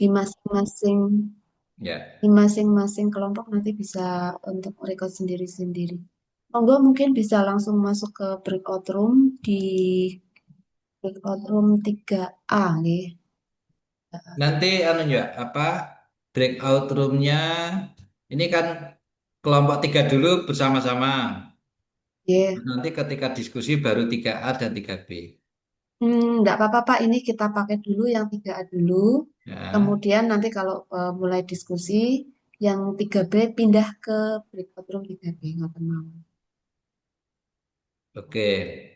di masing-masing Ya. di masing-masing kelompok nanti bisa untuk record sendiri-sendiri. Monggo mungkin bisa langsung masuk ke breakout room di breakout room 3A nggih. Nanti anu ya apa breakout roomnya ini kan kelompok tiga dulu bersama-sama. Nggih. Nanti ketika diskusi baru tiga a dan tiga b. Enggak apa-apa Pak, ini kita pakai dulu yang 3A dulu. Ya, Kemudian nanti kalau mulai diskusi, yang 3B pindah ke breakout room 3B. Ngoten mawon. oke.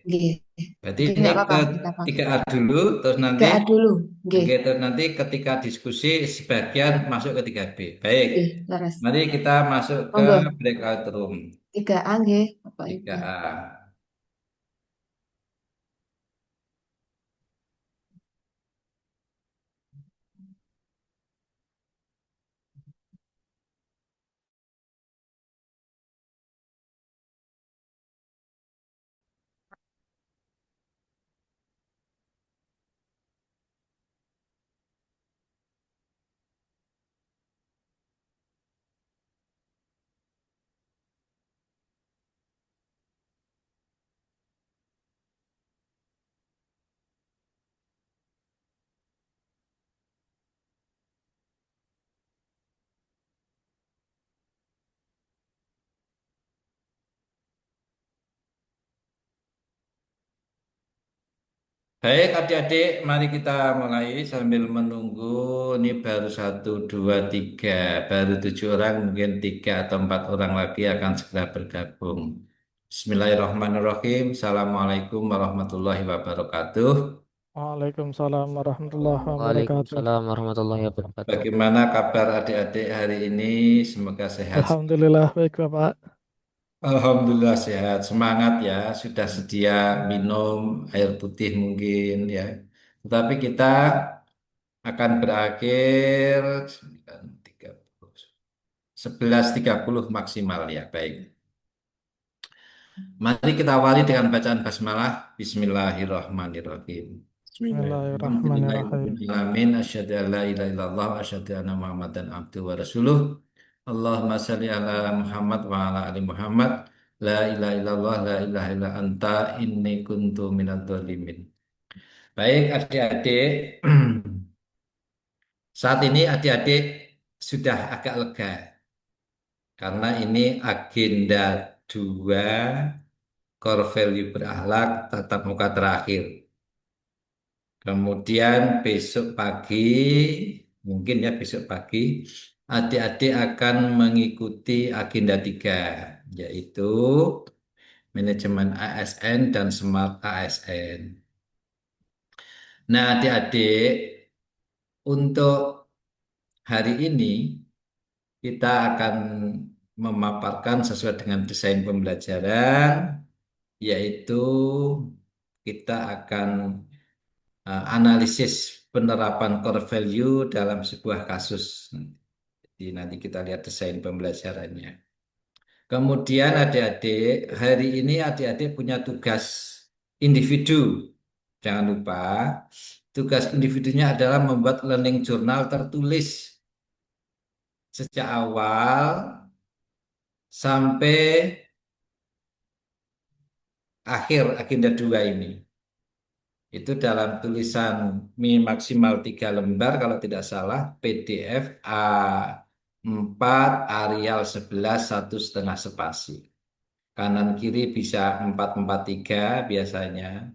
Nggih. Berarti Oke, ini nggak ke apa-apa, kita pakai. tiga a dulu, terus nanti 3A dulu. Nggih. oke, terus nanti ketika diskusi sebagian masuk ke tiga b. Baik, Nggih, leres. mari kita masuk ke Monggo. breakout room 3A nggih, Bapak tiga Ibu. a. Baik, adik-adik, mari kita mulai sambil menunggu. Ini baru satu, dua, tiga, baru tujuh orang, mungkin tiga atau empat orang lagi akan segera bergabung. Bismillahirrahmanirrahim. Assalamualaikum warahmatullahi wabarakatuh. Waalaikumsalam warahmatullahi wabarakatuh. Waalaikumsalam warahmatullahi wabarakatuh. Bagaimana kabar adik-adik hari ini? Semoga sehat. Alhamdulillah baik Bapak. Alhamdulillah sehat. Semangat ya. Sudah sedia minum air putih mungkin ya. Tetapi kita akan berakhir 9.30, 11.30 maksimal ya. Baik. Mari kita awali dengan bacaan basmalah. Bismillahirrahmanirrahim. Bismillahirrahmanirrahim. Amin. Asyhadu an la ilaha illallah wa asyhadu anna Muhammadan abduhu wa rasuluh. Allahumma shalli ala Muhammad wa ala ali Muhammad. La ilaha illallah la ilaha illa anta inni kuntu minadz dzalimin. Baik, adik-adik. Saat ini adik-adik sudah agak lega karena ini agenda 2 core value berakhlak tatap muka terakhir. Kemudian besok pagi, mungkin ya besok pagi, adik-adik akan mengikuti agenda 3, yaitu manajemen ASN dan smart ASN. Nah, adik-adik, untuk hari ini kita akan memaparkan sesuai dengan desain pembelajaran, yaitu kita akan analisis penerapan core value dalam sebuah kasus. Jadi nanti kita lihat desain pembelajarannya. Kemudian adik-adik, hari ini adik-adik punya tugas individu. Jangan lupa, tugas individunya adalah membuat learning journal tertulis sejak awal sampai akhir agenda 2 ini. Itu dalam tulisan maksimal 3 lembar kalau tidak salah, PDF A4, Arial 11, 1,5 spasi. Kanan kiri bisa 443 biasanya,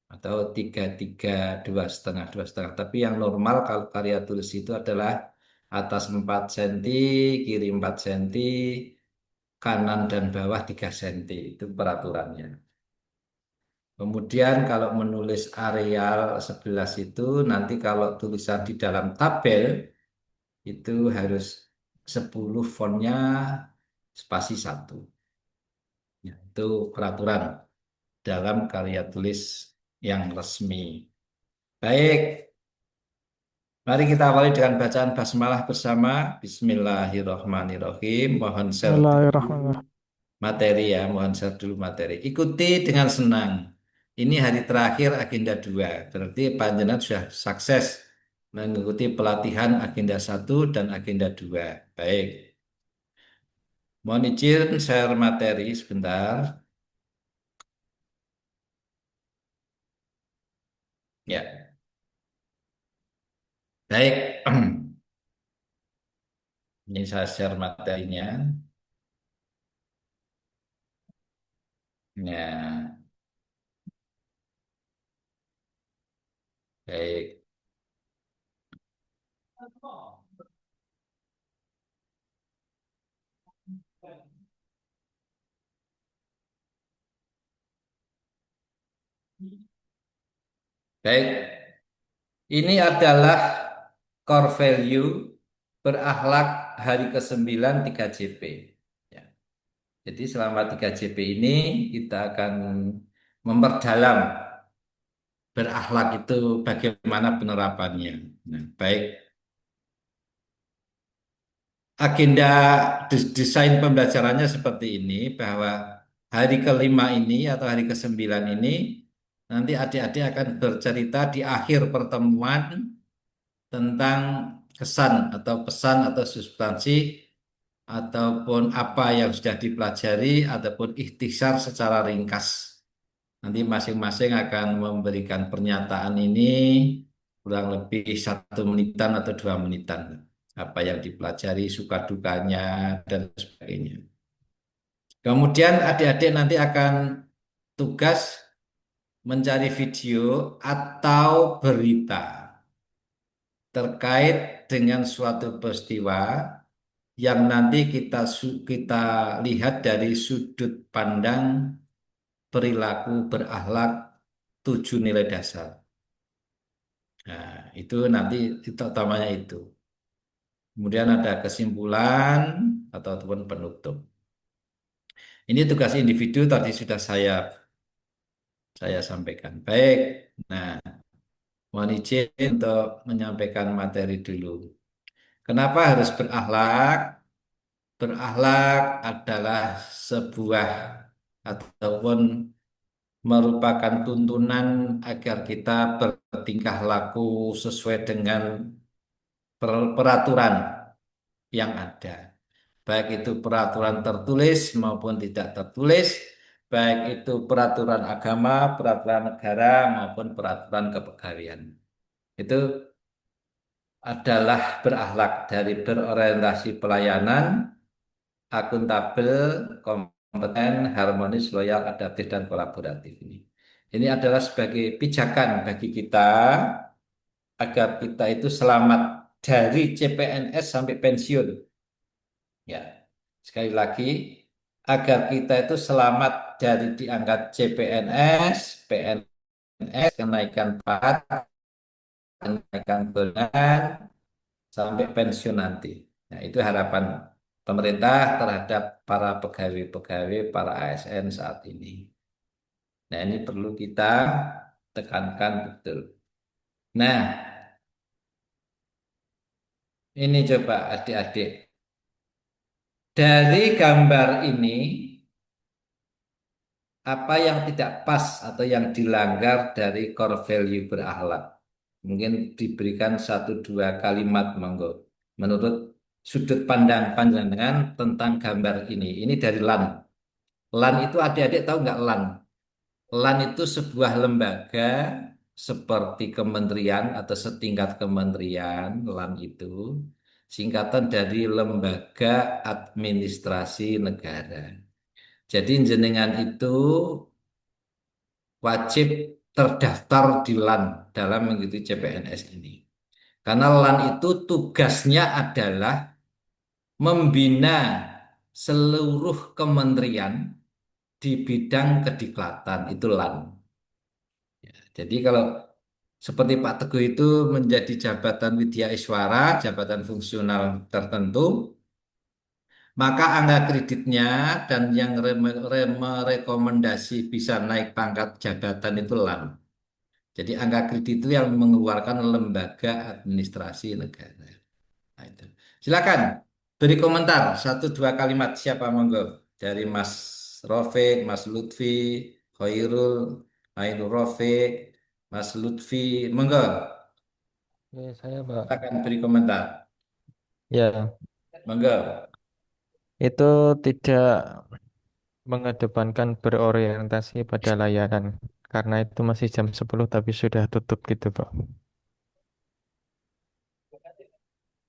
atau 33, 2,5, 2,5. Tapi yang normal kalau karya tulis itu adalah atas 4 cm, kiri 4 cm, kanan dan bawah 3 cm. Itu peraturannya. Kemudian kalau menulis areal 11 itu nanti kalau tulisan di dalam tabel itu harus 10 fontnya spasi 1. Ya, itu peraturan dalam karya tulis yang resmi. Baik, mari kita awali dengan bacaan basmalah bersama. Bismillahirrahmanirrahim. Mohon share dulu Bismillahirrahmanirrahim. materi ya, mohon share dulu materi. Ikuti dengan senang. Ini hari terakhir agenda 2. Berarti panjenengan sudah sukses mengikuti pelatihan agenda 1 dan agenda 2. Baik. Mohon izin share materi sebentar. Ya, baik. Ini saya share materinya. Ya, baik. Baik. Ini adalah core value berakhlak hari ke-9 3JP. Ya. Jadi selama 3JP ini kita akan memperdalam berakhlak itu bagaimana penerapannya. Nah, baik. Agenda desain pembelajarannya seperti ini, bahwa hari ke-5 ini atau hari ke-9 ini nanti adik-adik akan bercerita di akhir pertemuan tentang kesan atau pesan atau substansi ataupun apa yang sudah dipelajari ataupun ikhtisar secara ringkas. Nanti masing-masing akan memberikan pernyataan ini kurang lebih 1 menitan atau 2 menitan. Apa yang dipelajari, suka dukanya, dan sebagainya. Kemudian adik-adik nanti akan tugas mencari video atau berita terkait dengan suatu peristiwa yang nanti kita lihat dari sudut pandang perilaku berakhlak 7 nilai dasar. Nah, itu nanti itu utamanya itu. Kemudian ada kesimpulan ataupun penutup. Ini tugas individu tadi sudah saya sampaikan. Baik. Nah, mohon izin untuk menyampaikan materi dulu. Kenapa harus berakhlak? Berakhlak adalah sebuah ataupun merupakan tuntunan agar kita bertingkah laku sesuai dengan peraturan yang ada. Baik itu peraturan tertulis maupun tidak tertulis, baik itu peraturan agama, peraturan negara maupun peraturan kepegawaian. Itu adalah berakhlak dari berorientasi pelayanan, akuntabel, kompeten, harmonis, loyal, adaptif, dan kolaboratif ini. Ini adalah sebagai pijakan bagi kita agar kita itu selamat dari CPNS sampai pensiun. Ya, sekali lagi, agar kita itu selamat dari diangkat CPNS, PNS, kenaikan pangkat, kenaikan bulan, sampai pensiun nanti. Nah, itu harapan pemerintah terhadap para pegawai-pegawai, para ASN saat ini. Nah, ini perlu kita tekankan betul. Nah, ini coba adik-adik. Dari gambar ini, apa yang tidak pas atau yang dilanggar dari core value berakhlak? Mungkin diberikan 1 2 kalimat, monggo. Menurut sudut pandang panjenengan tentang gambar ini. Ini dari LAN. LAN itu adik-adik tahu nggak LAN? LAN itu sebuah lembaga seperti kementerian atau setingkat kementerian. LAN itu singkatan dari Lembaga Administrasi Negara. Jadi jenengan itu wajib terdaftar di LAN dalam mengikuti CPNS ini. Karena LAN itu tugasnya adalah membina seluruh kementerian di bidang kediklatan, itu LAN. Jadi kalau seperti Pak Teguh itu menjadi jabatan Widya Iswara, jabatan fungsional tertentu, maka angka kreditnya dan yang merekomendasi bisa naik pangkat jabatan itu LAN. Jadi angka kredit itu yang mengeluarkan lembaga administrasi negara. Nah, itu. Silakan beri komentar 1 2 kalimat, siapa monggo, dari Mas Rofik, Mas Lutfi, Khairul, Ainur Rofik, Mas Lutfi, monggo. Saya Pak. Akan beri komentar. Ya, Monggo. itu tidak mengedepankan berorientasi pada layanan. Karena itu masih jam 10 tapi sudah tutup gitu, Pak.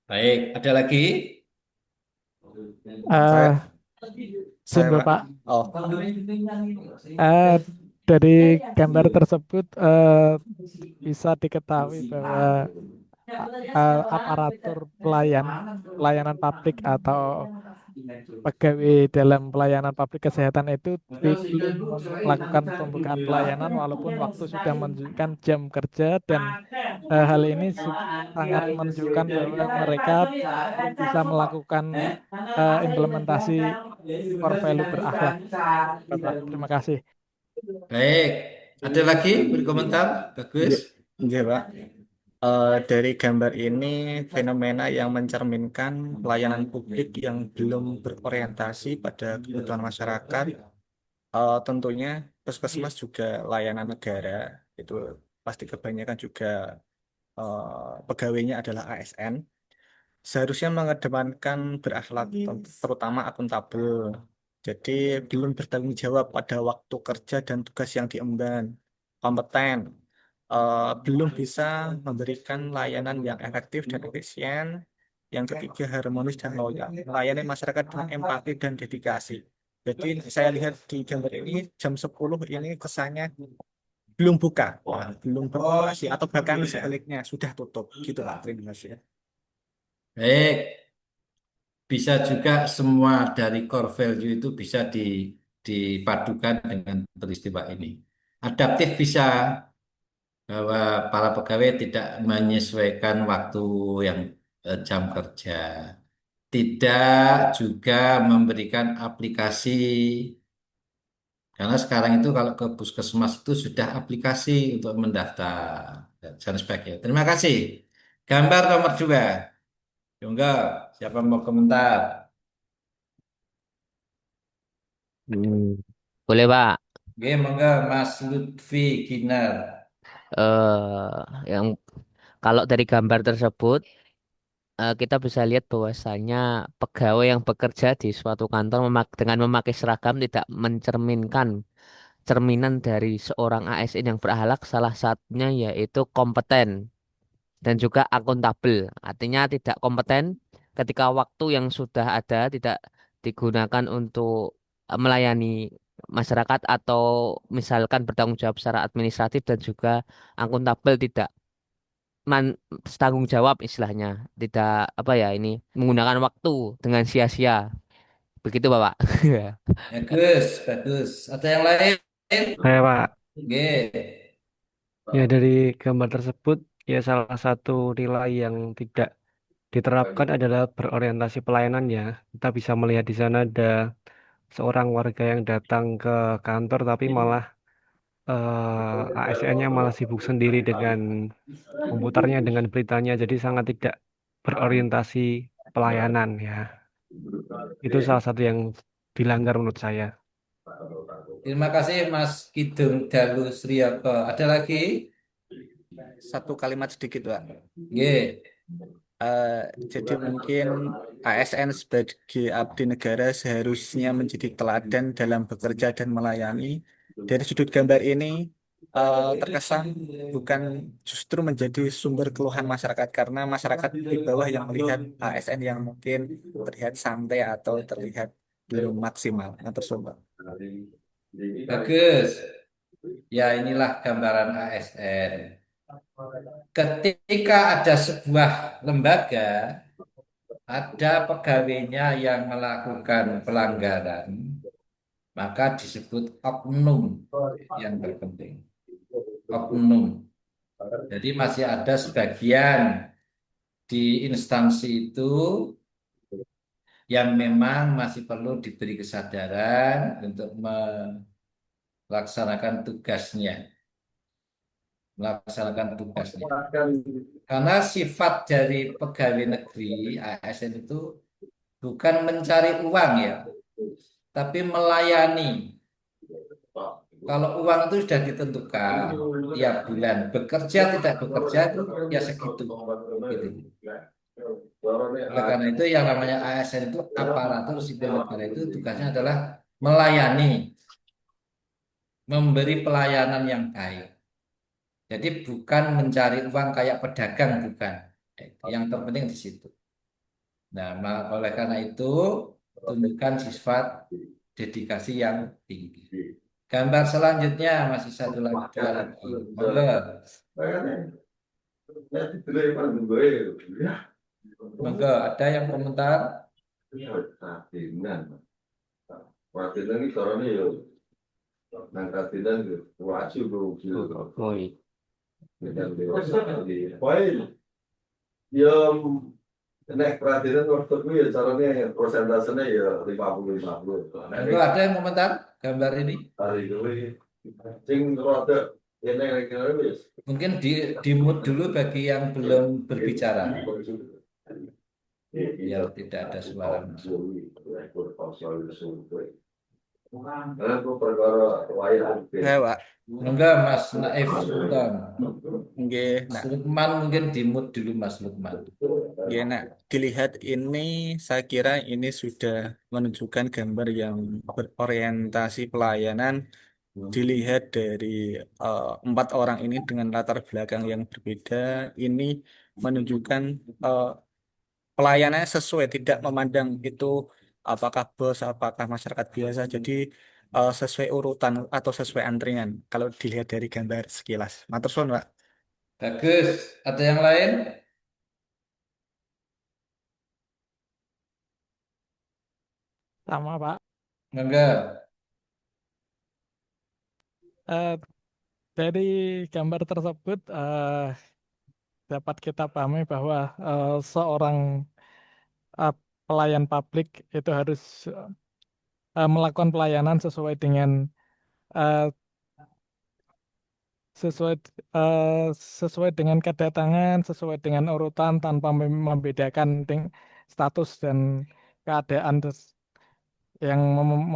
Baik, ada lagi? Eh, Saya, saya Simpel Pak. Pak. Oh, Eh, dari gambar tersebut bisa diketahui bahwa aparatur pelayanan publik atau pegawai dalam pelayanan publik kesehatan itu belum melakukan pembukaan pelayanan walaupun waktu sudah menunjukkan jam kerja dan hal ini sangat menunjukkan bahwa mereka belum bisa melakukan implementasi core value berakhlak, Bapak. Terima kasih. Baik, ada lagi berkomentar? Bagus. nggih, nggih, Pak. Dari gambar ini fenomena yang mencerminkan pelayanan publik yang belum berorientasi pada kebutuhan masyarakat. Tentunya puskesmas juga layanan negara, itu pasti kebanyakan juga pegawainya adalah ASN. Seharusnya mengedepankan berakhlak, terutama akuntabel. Jadi belum bertanggung jawab pada waktu kerja dan tugas yang diemban, kompeten, belum bisa memberikan layanan yang efektif dan efisien. Yang ketiga harmonis dan loyal, layani masyarakat dengan empati dan dedikasi. Jadi saya lihat di gambar ini jam 10 ini kesannya belum buka, belum beroperasi atau bahkan sebaliknya sudah tutup. Gitu lah, terima kasih. Baik, bisa juga semua dari core value itu bisa dipadukan dengan peristiwa ini. Adaptif bisa, bahwa para pegawai tidak menyesuaikan waktu yang jam kerja. Tidak juga memberikan aplikasi, karena sekarang itu kalau ke puskesmas itu sudah aplikasi untuk mendaftar dan sebagainya. Terima kasih. Gambar nomor 2. Yoga, siapa mau komentar? Hmm, boleh Pak. Oke, monggo Mas Lutfi Kinar. Yang kalau dari gambar tersebut kita bisa lihat bahwasanya pegawai yang bekerja di suatu kantor dengan memakai seragam tidak mencerminkan cerminan dari seorang ASN yang berakhlak. Salah satunya yaitu kompeten dan juga akuntabel. Artinya tidak kompeten ketika waktu yang sudah ada tidak digunakan untuk melayani masyarakat atau misalkan bertanggung jawab secara administratif dan juga akuntabel tidak man, tanggung jawab istilahnya tidak apa ya ini menggunakan waktu dengan sia-sia begitu Bapak. Bagus, bagus. Ada yang lain? Kayak Pak, Oke. ya dari gambar tersebut, ya salah satu nilai yang tidak diterapkan adalah berorientasi pelayanan ya. Kita bisa melihat di sana ada seorang warga yang datang ke kantor tapi malah ASN-nya malah sibuk sendiri dengan komputernya, dengan beritanya. Jadi sangat tidak berorientasi pelayanan ya. Itu salah satu yang dilanggar menurut saya. Terima kasih Mas Kidung Dalu Sriyoko. Ada lagi? Satu kalimat sedikit, Pak. Oke. Eh, jadi mungkin ASN sebagai abdi negara seharusnya menjadi teladan dalam bekerja dan melayani. Dari sudut gambar ini terkesan bukan justru menjadi sumber keluhan masyarakat karena masyarakat di bawah yang melihat ASN yang mungkin terlihat santai atau terlihat belum maksimal atau sumber. Bagus. Ya, inilah gambaran ASN. Ketika ada sebuah lembaga, ada pegawainya yang melakukan pelanggaran, maka disebut oknum yang terpenting. Oknum. Jadi masih ada sebagian di instansi itu yang memang masih perlu diberi kesadaran untuk melaksanakan tugasnya, melaksanakan tugasnya. Karena sifat dari pegawai negeri ASN itu bukan mencari uang ya, tapi melayani. Kalau uang itu sudah ditentukan tiap bulan, bekerja tidak bekerja itu ya segitu. Gitu. Oleh karena itu yang namanya ASN itu aparatur sipil negara itu tugasnya adalah melayani, memberi pelayanan yang baik. Jadi bukan mencari uang kayak pedagang, bukan. Yang terpenting di situ. Nah, oleh karena itu tunjukkan sifat dedikasi yang tinggi. Gambar selanjutnya masih satu lagi, dua lagi. Monggo, monggo. Ada yang komentar? Oh, iya. Monggo, ada yang komentar gambar ini? Mungkin di mute dulu bagi yang belum berbicara, biar tidak ada suara masuk. Ya, Pak. Enggak, Mas Naif Sultan. Nggih, Mas nah, Lukman mungkin di mute dulu, Mas Lukman. nggih, nah, dilihat ini saya kira ini sudah menunjukkan gambar yang berorientasi pelayanan. Dilihat dari empat orang ini dengan latar belakang yang berbeda, ini menunjukkan eh, pelayanannya sesuai, tidak memandang itu apakah bos, apakah masyarakat biasa. Jadi sesuai urutan atau sesuai antrian. Kalau dilihat dari gambar sekilas. Matur suwun, Pak. Bagus. Ada yang lain? Sama Pak. Enggak. Eh, dari gambar tersebut dapat kita pahami bahwa seorang eh, pelayan publik itu harus melakukan pelayanan eh, sesuai sesuai dengan kedatangan, sesuai dengan urutan tanpa membedakan status dan keadaan yang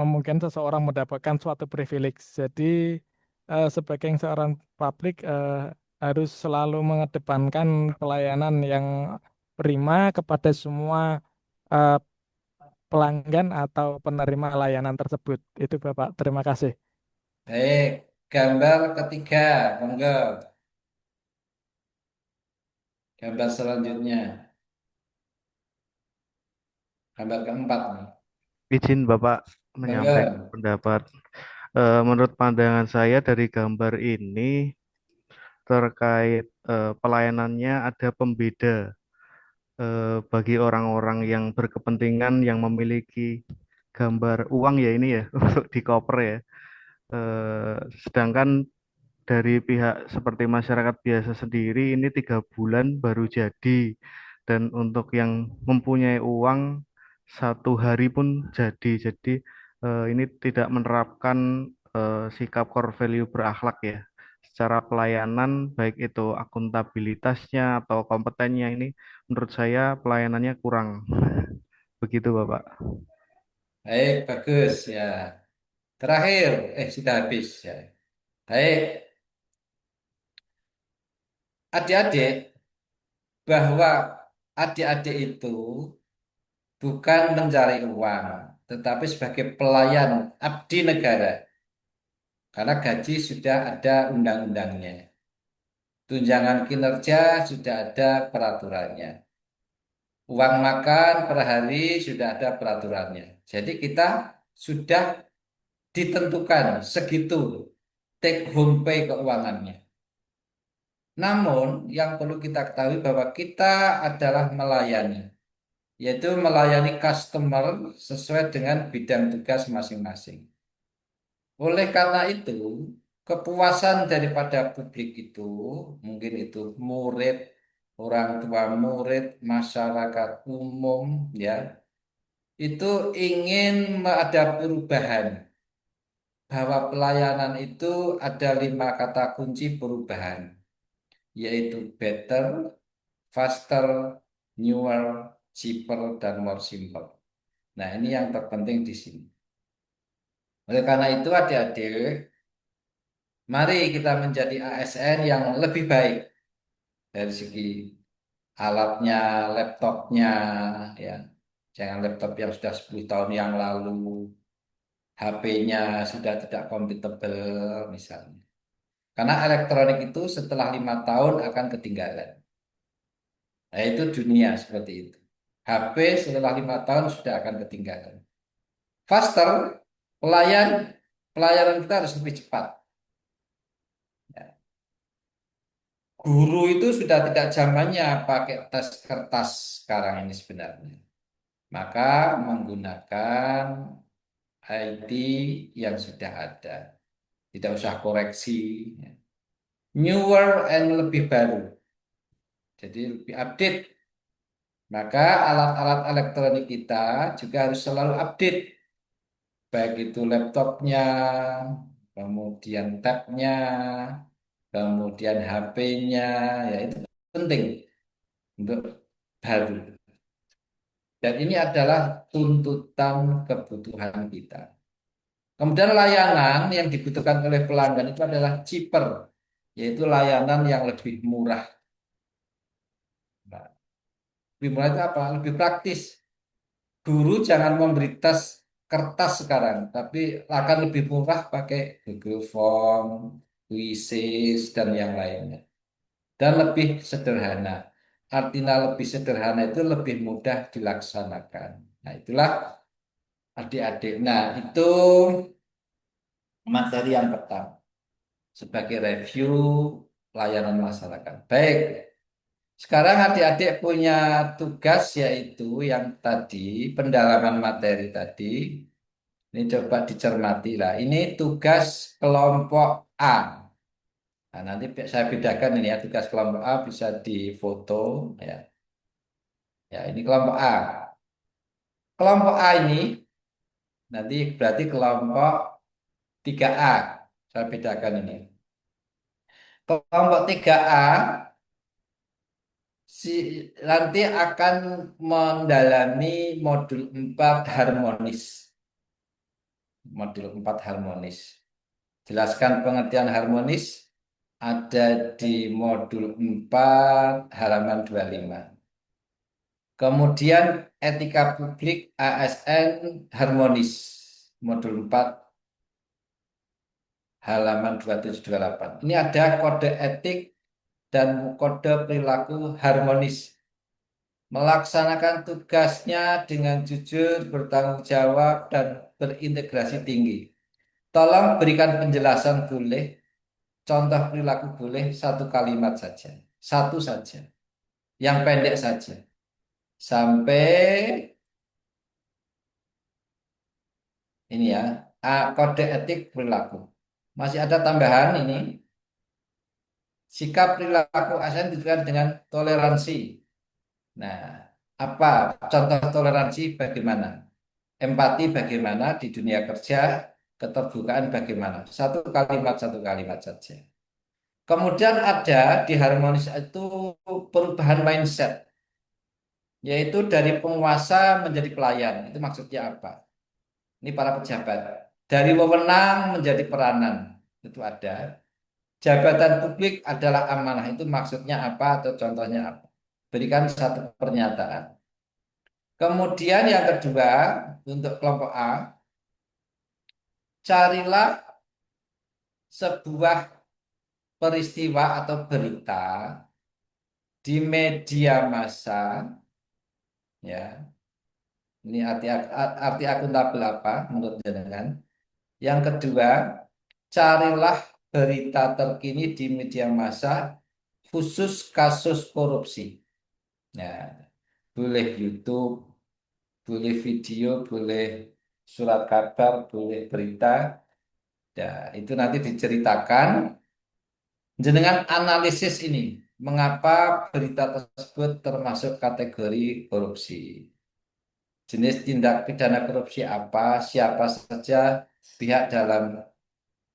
memungkinkan seseorang mendapatkan suatu privilege. Jadi sebagai seorang publik harus selalu mengedepankan pelayanan yang prima kepada semua eh, pelanggan atau penerima layanan tersebut. Itu Bapak. Terima kasih. Baik. Gambar ketiga. Monggo. Gambar selanjutnya. Gambar keempat nih. Izin Bapak menyampaikan Monggo. pendapat. Menurut pandangan saya dari gambar ini terkait pelayanannya ada pembeda bagi orang-orang yang berkepentingan yang memiliki gambar uang ya ini ya untuk di koper ya. Sedangkan dari pihak seperti masyarakat biasa sendiri ini 3 bulan baru jadi dan untuk yang mempunyai uang 1 hari pun jadi. Jadi ini tidak menerapkan sikap core value berakhlak ya. Secara pelayanan baik itu akuntabilitasnya atau kompetennya ini menurut saya pelayanannya kurang. Begitu Bapak. Baik, bagus ya. Terakhir, sudah habis ya. Baik, adik-adik, bahwa adik-adik itu bukan mencari uang, tetapi sebagai pelayan abdi negara. Karena gaji sudah ada undang-undangnya. Tunjangan kinerja sudah ada peraturannya. Uang makan per hari sudah ada peraturannya. Jadi kita sudah ditentukan segitu take home pay keuangannya. Namun yang perlu kita ketahui bahwa kita adalah melayani, yaitu melayani customer sesuai dengan bidang tugas masing-masing. Oleh karena itu, kepuasan daripada publik itu, mungkin itu murid, orang tua murid, masyarakat umum, ya, itu ingin ada perubahan. Bahwa pelayanan itu ada 5 kata kunci perubahan, yaitu better, faster, newer, cheaper, dan more simple. Nah, ini yang terpenting di sini. Oleh karena itu, adik-adik, Mari kita menjadi ASN yang lebih baik dari segi alatnya, laptopnya, ya. Jangan laptop yang sudah 10 tahun yang lalu, HP-nya sudah tidak compatible misalnya. Karena elektronik itu setelah 5 tahun akan ketinggalan. Nah, itu dunia seperti itu. HP setelah 5 tahun sudah akan ketinggalan. Faster, pelayan, pelayanan kita harus lebih cepat. Ya. Guru itu sudah tidak zamannya pakai tes kertas sekarang ini sebenarnya. Maka menggunakan IT yang sudah ada. Tidak usah koreksi. Ya. Newer and lebih baru. Jadi lebih update. Maka alat-alat elektronik kita juga harus selalu update. Baik itu laptopnya, kemudian tabnya, kemudian HP-nya. Ya itu penting untuk baru. Dan ini adalah tuntutan kebutuhan kita. Kemudian layanan yang dibutuhkan oleh pelanggan itu adalah cheaper, yaitu layanan yang lebih murah. Nah, lebih murah itu apa? Lebih praktis. Guru jangan memberi tes kertas sekarang, tapi akan lebih murah pakai Google Form, Quizzes, dan yang lainnya. Dan lebih sederhana. Artinya lebih sederhana itu lebih mudah dilaksanakan. Nah, itulah adik-adik. Nah, itu materi yang pertama sebagai review layanan masyarakat. Baik, sekarang adik-adik punya tugas yaitu yang tadi pendalaman materi tadi. Ini coba dicermati lah. Ini tugas kelompok A. Nah, nanti saya bedakan ini ya tugas kelompok A bisa difoto ya. Ya, ini kelompok A. Kelompok A ini nanti berarti kelompok 3A. Saya bedakan ini. Kelompok 3A nanti akan mendalami modul 4 harmonis. Modul 4 harmonis. Jelaskan pengertian harmonis ada di modul 4 halaman 25. Kemudian etika publik ASN harmonis modul 4 halaman 27-28. Ini ada kode etik dan kode perilaku harmonis. Melaksanakan tugasnya dengan jujur, bertanggung jawab, dan berintegrasi tinggi. Tolong berikan penjelasan boleh, contoh perilaku boleh, satu kalimat saja. Satu saja. Yang pendek saja. Sampai ini ya, kode etik perilaku. Masih ada tambahan ini. Sikap perilaku ASN ditentukan dengan toleransi. Nah, apa contoh toleransi bagaimana? Empati bagaimana di dunia kerja, keterbukaan bagaimana? Satu kalimat saja. Kemudian ada di harmonis itu perubahan mindset, yaitu dari penguasa menjadi pelayan. Itu maksudnya apa? Ini para pejabat. Dari wewenang menjadi peranan. Itu ada. Jabatan publik adalah amanah. Itu maksudnya apa atau contohnya apa? Berikan satu pernyataan. Kemudian yang kedua, untuk kelompok A, carilah sebuah peristiwa atau berita di media massa, ya. Ini arti akuntabel apa menurut jenengan? Yang kedua, carilah berita terkini di media massa khusus kasus korupsi. Nah, boleh YouTube, boleh video, boleh surat kabar, boleh berita. Ya, itu nanti diceritakan. Jenengan analisis ini, mengapa berita tersebut termasuk kategori korupsi. Jenis tindak pidana korupsi apa, siapa saja pihak dalam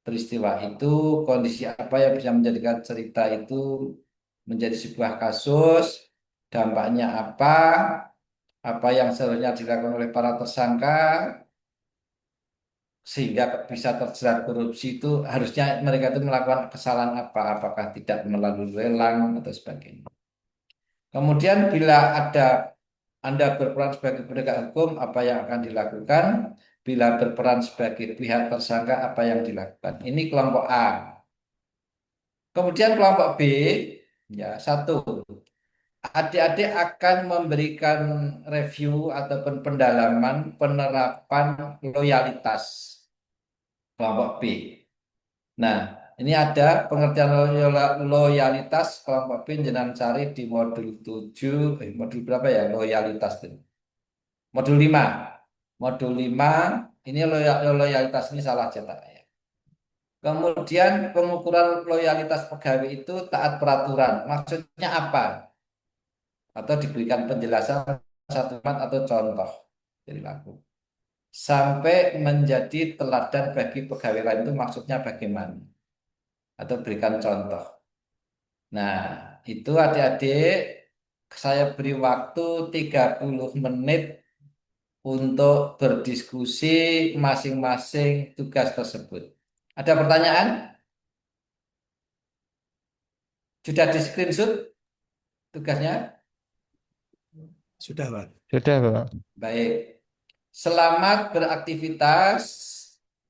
peristiwa itu, kondisi apa yang bisa menjadikan cerita itu menjadi sebuah kasus, dampaknya apa yang seharusnya dilakukan oleh para tersangka, sehingga bisa terjerat korupsi itu harusnya mereka itu melakukan kesalahan apa, apakah tidak melalui lelang atau sebagainya. Kemudian bila ada Anda berperan sebagai penegak hukum, apa yang akan dilakukan? Bila berperan sebagai pihak tersangka, apa yang dilakukan? Ini kelompok A. Kemudian kelompok B, ya satu, adik-adik akan memberikan review ataupun pendalaman penerapan loyalitas kelompok B. Nah, ini ada pengertian loyalitas kelompok B jenengan cari di modul 7, modul berapa ya loyalitas itu? Modul 5. Modul 5 ini loyalitas ini salah cetak ya. Kemudian pengukuran loyalitas pegawai itu taat peraturan. Maksudnya apa? Atau diberikan penjelasan satu atau contoh dari laku. Sampai menjadi teladan bagi pegawai lain itu maksudnya bagaimana? Atau berikan contoh. Nah, itu adik-adik saya beri waktu 30 menit untuk berdiskusi masing-masing tugas tersebut. Ada pertanyaan? Sudah di screenshot tugasnya? Sudah, Pak. Sudah, Pak. Baik. Selamat beraktivitas.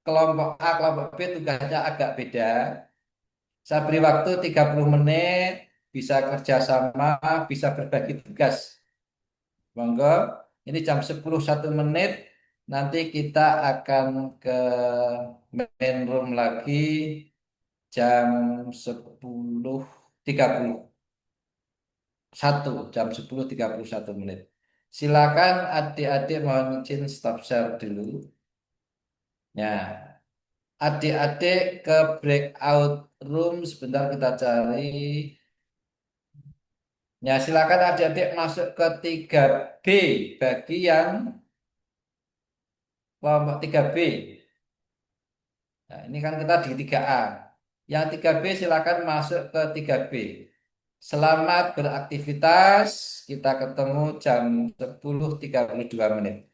Kelompok A, kelompok B tugasnya agak beda. Saya beri waktu 30 menit, bisa kerjasama, bisa berbagi tugas. Monggo, ini jam 10 1 menit. Nanti kita akan ke main room lagi jam 10.30. Jam 10.31 menit. Silakan adik-adik mohon izin stop share dulu. Ya, adik-adik ke breakout room sebentar kita cari. Ya, silakan adik-adik masuk ke 3B bagi yang kelompok 3B. Nah, ini kan kita di 3A. Yang 3B silakan masuk ke 3B. Selamat beraktivitas. Kita ketemu jam 10.32 menit.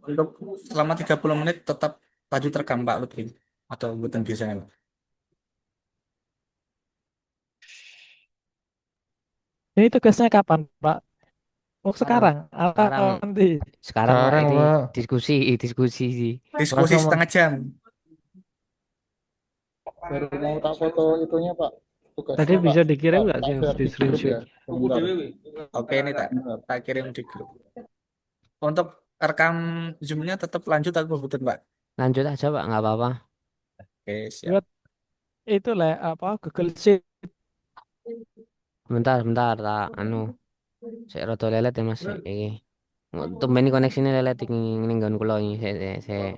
Untuk selama 30 menit tetap tadi terekam Pak Lutfi atau buatan biasanya Pak? Ini tugasnya kapan, Pak? Oh, Sekarang, sekarang sekarang, atau nanti? sekarang Pak, Sekarang, ini Pak. diskusi sih. Diskusi Langsung setengah jam. Baru mau tak foto itunya Pak, Tadi tugasnya Pak. bisa dikirim Tak nggak tak sih share di di grup screenshot? ya. Sebentar. Oke, ini tak Sebentar. tak kirim di grup. Untuk rekam Zoom-nya tetap lanjut atau bukan Pak? Lanjut aja Pak, nggak apa-apa. Oke, siap. Buat itu lah apa Google Sheet. Bentar, bentar, tak anu, saya rada lelet ya Mas. Iki. Tumben koneksinya lelet ini nggon kula ini. Saya.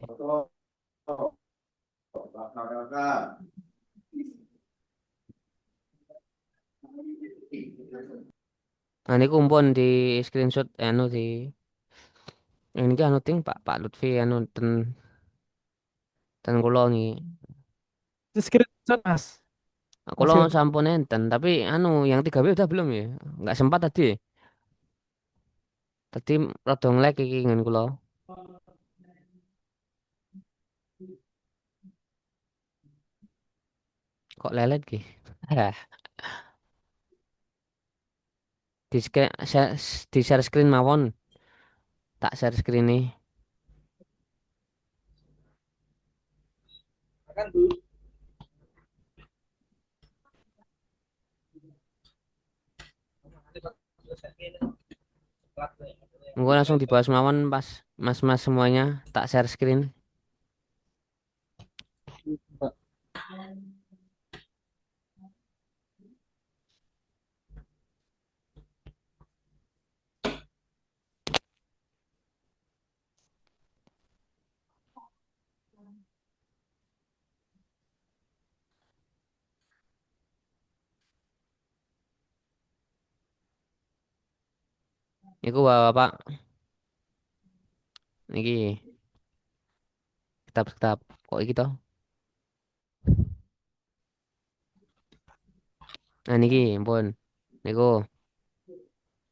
Nah, ini kumpul di screenshot anu di ini kan anu ting Pak Lutfi anu ten kula nih. Di screenshot, Mas. Kula Mas Yun. sampun enten, tapi anu yang 3B udah belum ya? Nggak sempat tadi. Tadi rada ngelag iki ngen kula. Kok lelet ki? Di share screen mawon. Tak share screen nih. Monggo langsung dibahas mawon pas mas-mas semuanya tak share screen. Pak. Iku Bapak, niki kitab-kitab kok iki toh? Nah niki, ampun. Niku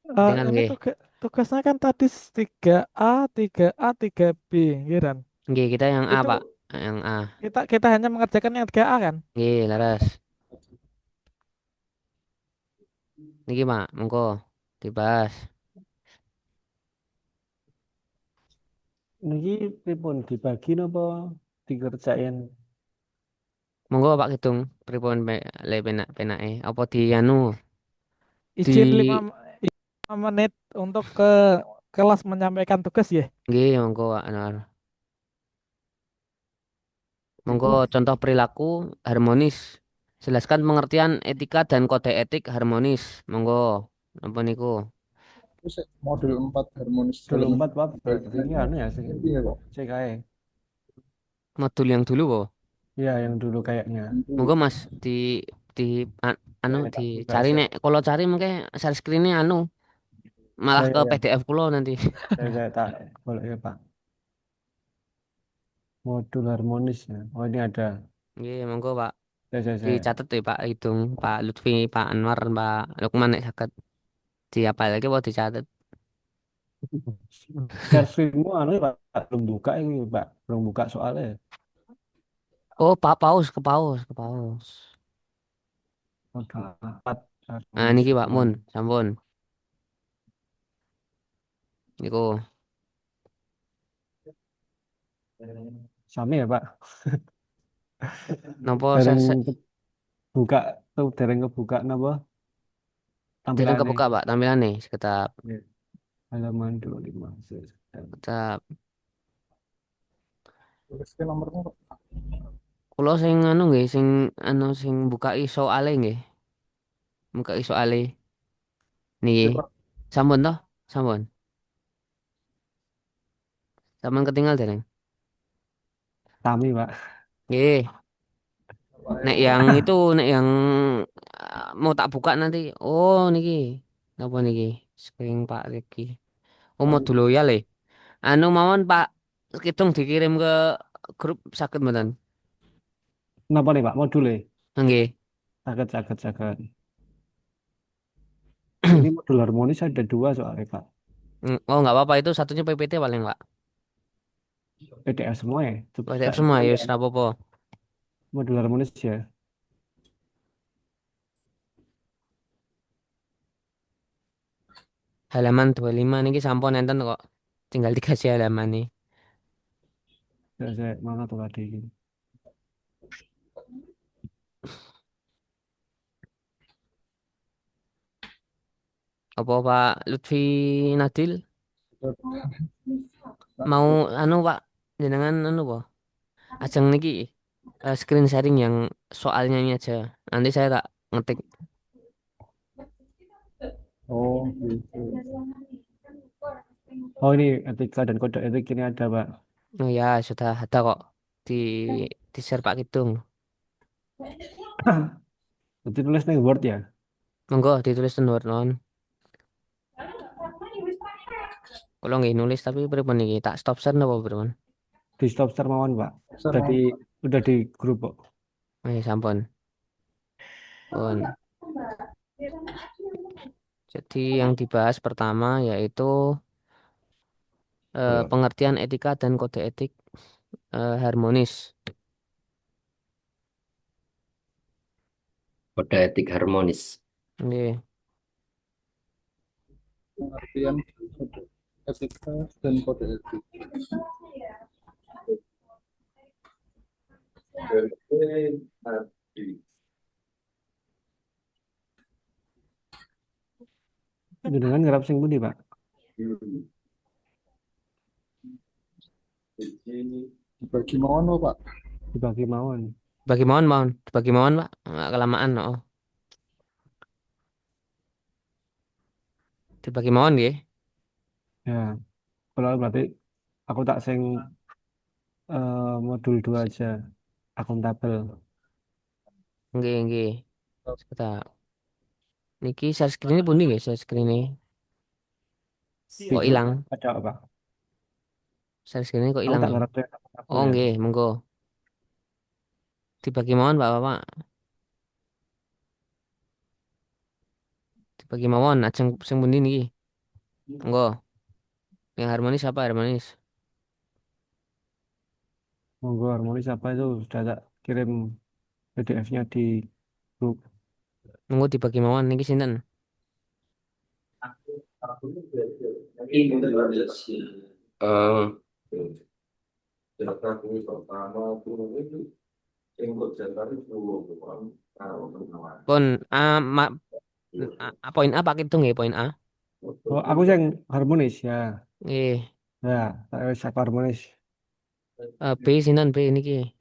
Tinggal Ini nggih. tugasnya kan tadi 3A, 3A, 3B, gitu kan. Nggih, kita yang A, Itu Pak. Yang A. kita hanya mengerjakan yang 3A kan. Nggih, leres. Niki, Pak, monggo dibahas. Niki pripun dibagi napa dikerjain? Monggo Pak Kidung, pripun le penake? Apa di anu Izin di 5 menit untuk ke kelas menyampaikan tugas ya. nggih, monggo Pak Anwar. Monggo contoh perilaku harmonis. Jelaskan pengertian etika dan kode etik harmonis. Monggo. Napa niku? Itu sih modul 4 harmonis Dulu dalam empat Pak, berarti bagian ini anu ya sing iya kok. CKE. Modul yang dulu kok. Ya yang dulu kayaknya. Monggo Mas di anu Saya tak buka dicari sih. nek kalau cari mungkin share screen-nya anu malah Ya ke ya ya. PDF kulo nanti. Saya tak boleh ya Pak. Modul harmonis ya. Oh ini ada. Nggih, monggo Pak. Saya. Dicatat ya Pak Hitung, Pak Lutfi, Pak Anwar, Pak Lukman nek saged diapal lagi mau dicatat. Share screenmu anu ya Pak, belum buka ini Pak, belum buka soalnya. Oh, Pak paus ke paus, ke paus. Modul 4 Nah, harmonis niki Pak hubungan. Mun, sampun. Niku Sami ya Pak. napa Dereng saya buka tuh dereng kebuka napa dereng tampilannya. kebuka Pak tampilan nih sekitar Ya. Halaman 25. sekitar Tuliskan nomornya kok. kulo sing anu nggih sing buka iso ale nggih. Buka iso ale Oke, niki. Pak. Sampun toh? Sampun. Sampun ketinggal dereng. Sami Pak. Nggih. Nek yang mau tak buka nanti. Oh, niki. Napa niki? Screen Pak Riki. Oh, modul loyal ya. Anu mawon Pak Kitung dikirim ke grup sakit mboten? Napa nih Pak modulnya? Nggih. Saged. Ini modul harmonis ada dua soalnya Pak. Oh, nggak apa-apa itu satunya PPT paling Pak. PDF semua ya. PDF semua ya, wis ra apa-apa. Modul harmonis ya. Halaman 25 niki sampun enten kok. Tinggal dikasih halaman nih. Saya mana tuh tadi? Apa Pak Lutfi Nadil Nah, mau anu Pak jenengan anu apa? Ajeng niki screen sharing yang soalnya ini aja. Nanti saya tak ngetik. oh gitu. Oh ini etika dan kode etik ini ada Pak. Oh ya, sudah ada kok di share Pak Kidung. Itu tulis nih Word ya. Monggo ditulis tenor non. Kalau nggih nulis tapi pripun niki tak stop share napa pripun? Di stop share mawon Pak. Share Udah di mau. udah di grup kok. Sampun. Pun. Jadi yang dibahas pertama yaitu pengertian etika dan kode etik harmonis. Kode etik harmonis. Nggih. Pengertian kode etika dan kode etik. Jenengan ngerap sing pundi Pak? Bagi mawon loh, Pak. Dibagi mawon. Bagi mohon Pak. Nggak kelamaan oh. Dibagi mohon nggih. Ya, kalau berarti aku tak sing modul 2 aja. Akuntabel. Nggih. Sekitar niki share screen ini pundi nggih share screen ini. Di Kok grup ilang? ada Pak. Share screen ini kok Aku ilang tak ya? ngerap ya akuntabel Oh ya. nggih, monggo. Dibagi mohon Pak Bapak. Dibagi mawon ajeng sing pundi niki? Monggo. Yang harmonis apa harmonis? Monggo harmonis apa itu sudah tak kirim PDF-nya di grup. Monggo dibagi mawon niki sinten? Eh, Pun poin A Pak Kidung nggih poin A. Oh, aku yang harmonis ya. Nggih. Ya, saya harmonis. B sinten B niki.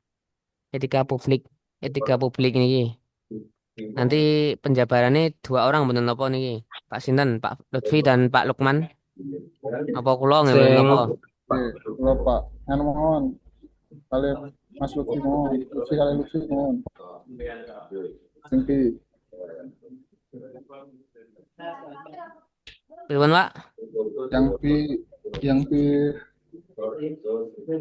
Etika publik. Etika publik niki. Nanti penjabarannya dua orang bener napa niki? Pak sinten? Pak Lutfi dan Pak Lukman. Apa kula nggih bener sing napa? Oke, lo Pak. Anu mohon. Kalian Mas Lutfi mohon. Lutfi kalian Lutfi mohon. Singki. Pripun Pak? Yang pi yang pi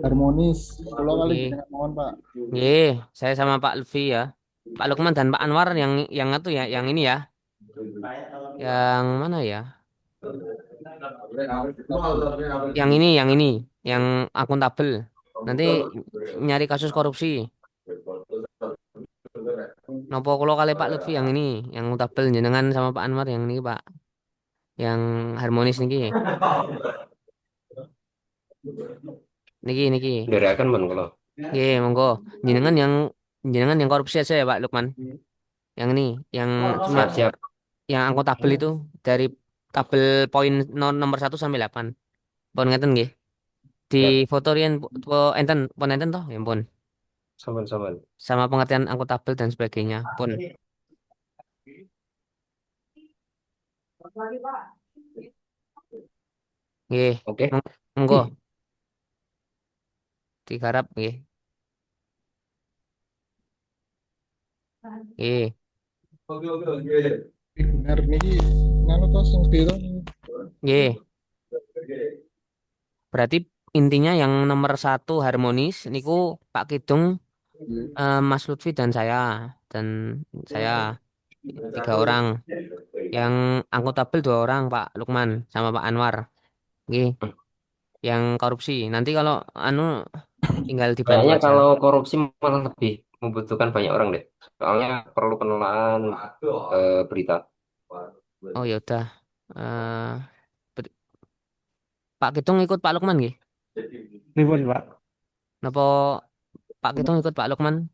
harmonis. Kalau kali Nggih. jenengan mohon Pak. Nggih, saya sama Pak Lutfi ya. Pak Lukman dan Pak Anwar yang itu ya, yang ini ya. Yang mana ya? Yang ini, yang akuntabel. Nanti nyari kasus korupsi. Nopo kulo kali Pak Lutfi yang ini, yang akuntabel jenengan sama Pak Anwar yang ini Pak, yang harmonis niki. Niki. dari akan men kalau Nggih, monggo. Jenengan yang korupsi aja ya Pak Lukman. Yang ini, yang cuma siap-siap. yang akuntabel itu dari tabel poin nomor 1 sampai 8. Pun ngeten nggih. Di Siap. foto riyen pun enten toh, ya pun. Saman-saman. Sama pengertian akuntabel dan sebagainya. Pun. Nggih, Oke. monggo digarap nggih. Nggih. Benar niki nganu to sing piro? Nggih. Berarti intinya yang nomor 1 harmonis niku Pak Kidung, Mas Lutfi dan saya 3 orang. Yang akuntabel 2 orang Pak Lukman sama Pak Anwar. Nggih. Yang korupsi. Nanti kalau anu tinggal dibantu Kayaknya aja. kalau korupsi malah lebih membutuhkan banyak orang deh. Soalnya perlu pengelolaan berita. Oh ya udah. Eh, bet- Pak Kidung ikut Pak Lukman nggih. Ribun, Pak. Napa Pak Kidung ikut Pak Lukman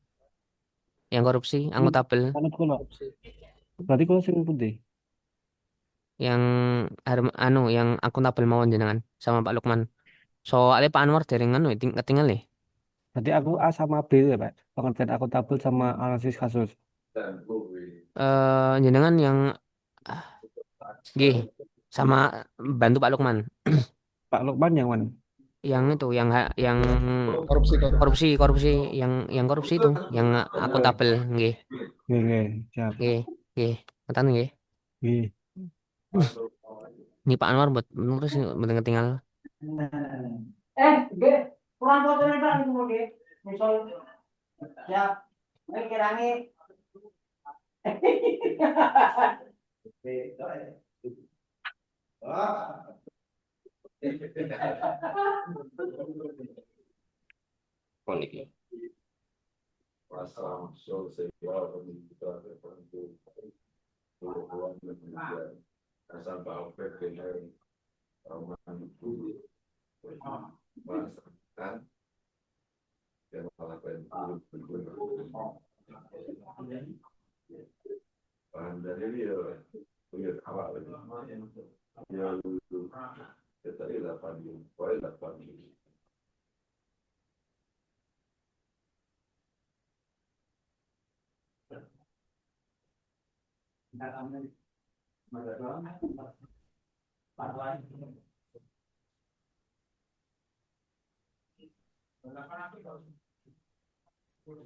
yang korupsi akuntabel Manut kula. Berarti kula sing putih. yang yang akuntabel mawon jenengan sama Pak Lukman. Soalnya Pak Anwar dereng anu ketinggal nih. Berarti aku A sama B ya, Pak. Pengertian akuntabel sama analisis kasus. Jenengan yang ah, nggih sama bantu Pak Lukman. Pak Lukman yang mana? Yang itu yang Korupsi korupsi. korupsi yang korupsi itu yang akuntabel nggih. Nggih, nggih. Siap. Nggih, nggih. Ngoten nggih. Nggih. Ini Pak Anwar buat terus mboten ketinggal. Oh, niki.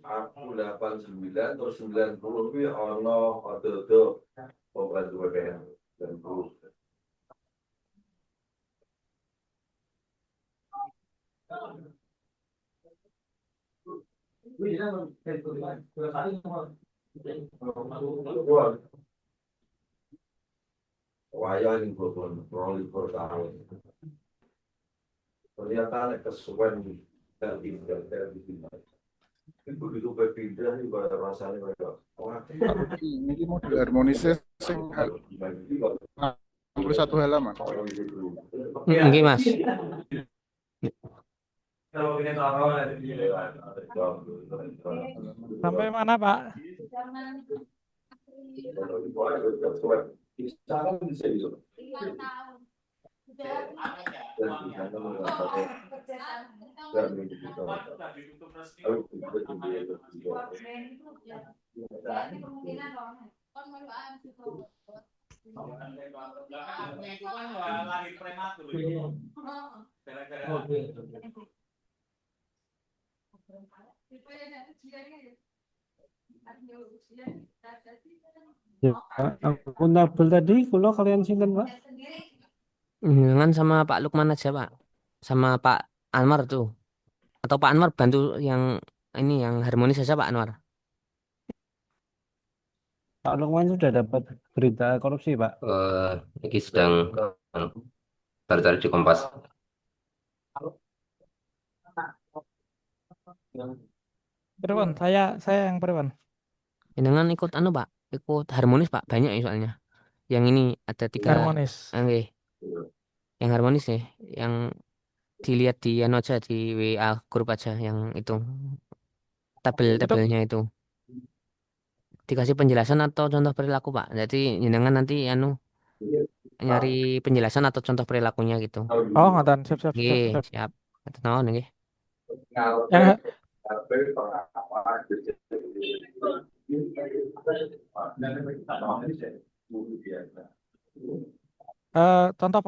Aku 89 terus 90 kuwi ana odo-odo pembantu PPN 90. Wayang yang belum libur tahun. Ternyata ada kesuwen dari itu begitu pindah nih pada rasanya kayak wah Pak Lutfi, ini model harmonisnya sing 61 halaman. Nggih, Mas. Sampai mana, Pak? Ya, akuntabel tadi kalau kalian sinten Pak? Dengan sama Pak Lukman aja, Pak. Sama Pak Anwar tuh. Atau Pak Anwar bantu yang ini yang harmonis aja Pak Anwar. Pak Lukman sudah dapat berita korupsi Pak. Ini sedang cari-cari di Kompas. Perwan, saya yang perwan. Dengan ikut anu Pak, ikut harmonis Pak, banyak ya soalnya. Yang ini ada 3, Harmonis. oke, yang harmonis ya, yang dilihat di anu aja di WA grup aja yang itu Itu tabel-tabelnya itu. Dikasih penjelasan atau contoh perilaku Pak. Jadi jenengan nanti anu nyari penjelasan atau contoh perilakunya gitu. oh ngoten, siap siap Oke, siap siap. siap. Kata naon nggih. Yang contoh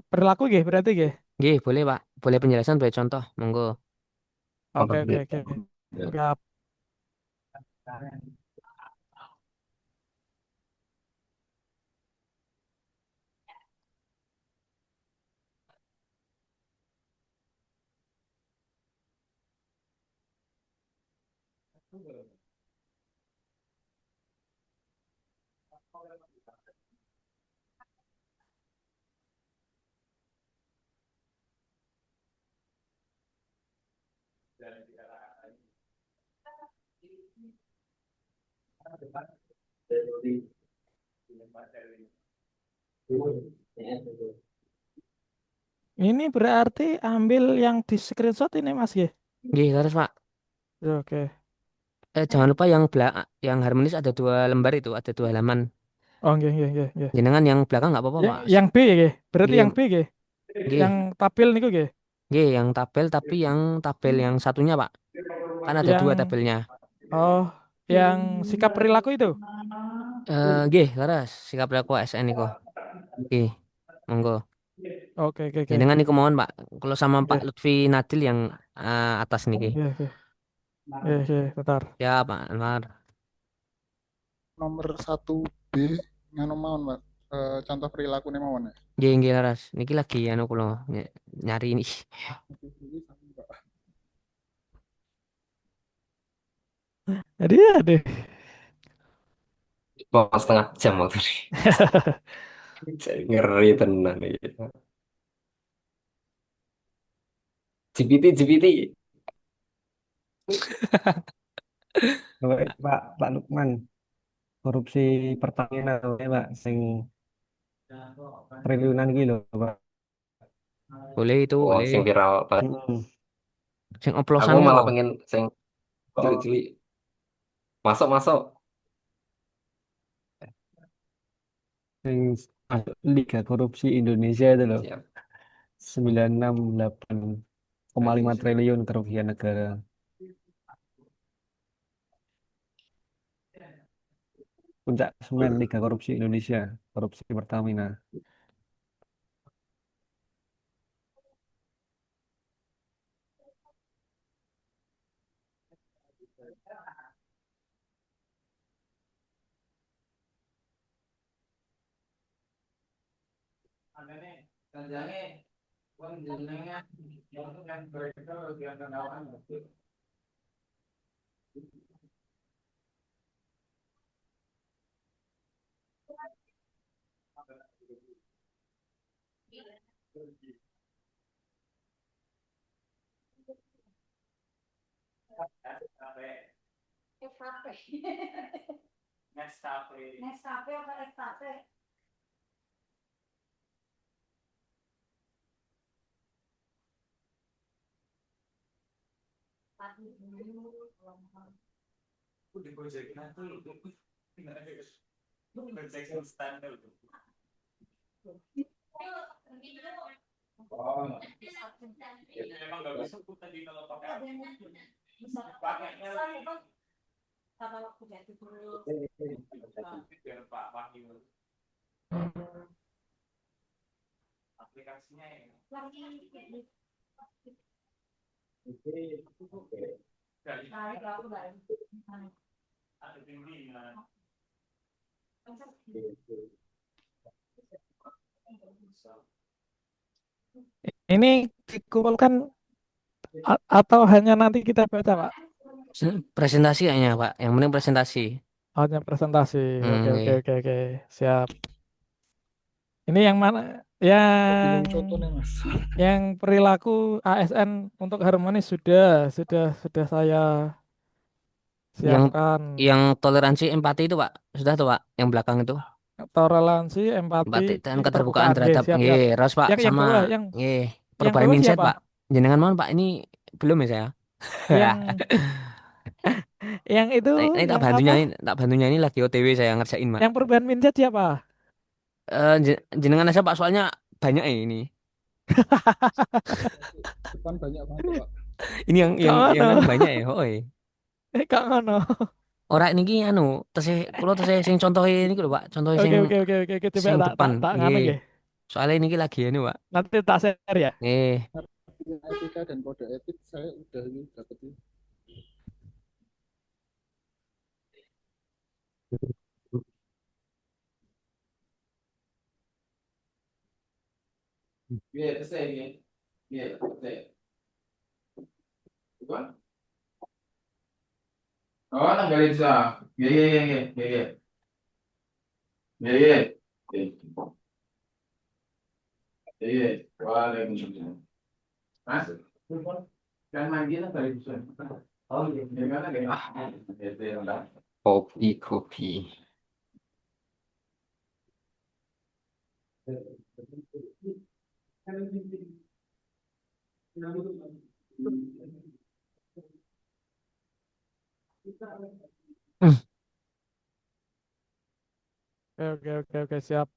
perilaku nggih berarti nggih. Nggih, boleh Pak. Boleh penjelasan, boleh contoh. Monggo. Oke oke oke. Siap. Ini berarti ambil yang di screenshot ini Mas nggih. Nggih, harus Pak. Oke. Jangan lupa yang harmonis ada 2 lembar itu, ada 2 halaman. Oh nggih nggih nggih nggih. Jenengan yang belakang nggak apa-apa Pak. Yang B nggih. Berarti Nggih, yang B nggih. nggih, Yang tabel niku nggih. nggih, yang tabel tapi yang tabel yang satunya Pak. Kan ada 2 Yang tabelnya. oh yang sikap perilaku itu. Nggih, laras sikap perilaku ASN niku. Nggih, monggo. Oke oke oke. Jenengan niku mohon Pak. Kalau sama Pak Nggih. Lutfi Nadil yang atas niki. Nggih nggih. Nggih nggih, bentar. Ya Pak Anwar. Nomor 1B nganu mawon, Pak. Contoh perilaku nih mawon ya. Nggih, nggih laras. Niki lagi anu kula nyari ini. Jadi ya deh. Mau 1/2 jam waktu ini. Ngeri tenan iki. GPT. Pak Lukman korupsi Pertamina Pak sing triliunan gitu Pak. Boleh itu, Oh, boleh. sing viral Pak. Sing Aku oplosan malah kok. pengen sing cilik-cilik. Masuk. Sing Liga Korupsi Indonesia itu loh. Siap. 968,5 triliun kerugian negara. Puncak semen Liga Korupsi Indonesia, korupsi Pertamina. Ini dikumpulkan atau hanya nanti kita baca, Pak? Presentasi kayaknya, Pak. Yang penting presentasi. Hanya presentasi. Oke, oke, Iya. oke, oke. Siap. Ini yang mana? Bingung Yang contoh nih mas. yang perilaku ASN untuk harmonis sudah saya Yang siapkan. yang toleransi empati itu, Pak. Sudah tuh, Pak. Yang belakang itu. Toleransi, empati, Empati dan keterbukaan keterbukaan. Oke, terhadap siap, siap. nggih, Ros, Pak, Yang sama bawah, nggih, yang perubahan bawah mindset, siapa? Pak. Jenengan mohon, Pak, ini belum ya saya. Yang yang itu, Ini yang apa? tak bantunya ini lagi OTW saya ngerjain, Pak. Yang perubahan mindset siapa? Jenengan aja, Pak, soalnya banyak ini. Depan banyak banget pak. Ini Kak yang ngono. anu banyak ya, oh. Kak ngono. Ora niki anu, tesih sing contohe niku lho, Pak. Contohe Oke, sing oke, oke, oke, oke. Coba sing tak depan. nganu Nggih. nggih. Soalnya niki lagi anu, Pak. Nanti tak share ya. Nggih. Etika dan kode etik saya udah ini dapat ini. Iya, saya ini. Iya, saya. Apa? Oh, nggak bisa. Iya, iya, iya, iya, iya. Iya, iya. Iya, iya. Waalaikumsalam. Mas, kan manggil dari bisa. Oh, iya. Gimana, gimana? Itu yang dah. Kopi. Oke, oke, oke, siap.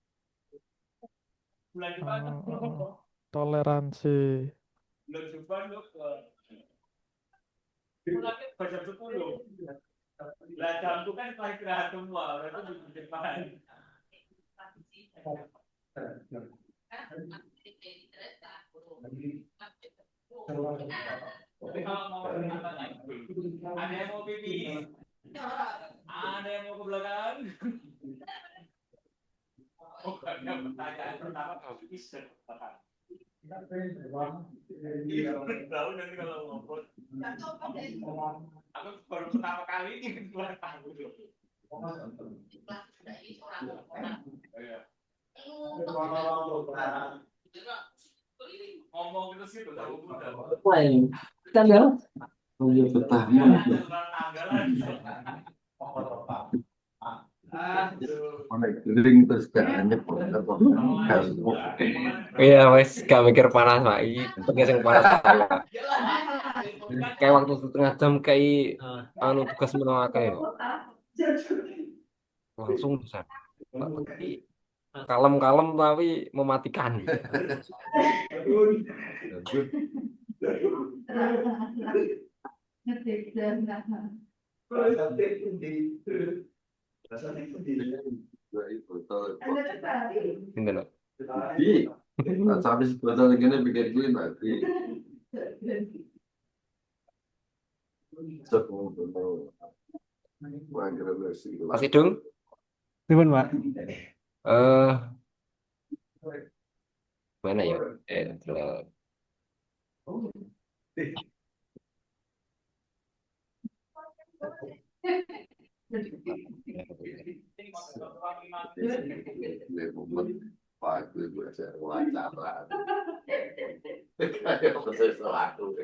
Toleransi. Kita lihat. Oh, iya, pertama. Ring terus caranya iya wes gak mikir panas pak ini bentuknya yang panas kayak waktu 1,5 jam kayak anu tugas menolak kayak langsung bisa kalem-kalem tapi mematikan. Ini loh. Habis botol gini bikin clean mati. Mas Idung? Pripun, Pak? Eh, mana ya? Pak, gue saya wawancara. Kayak sesuatu.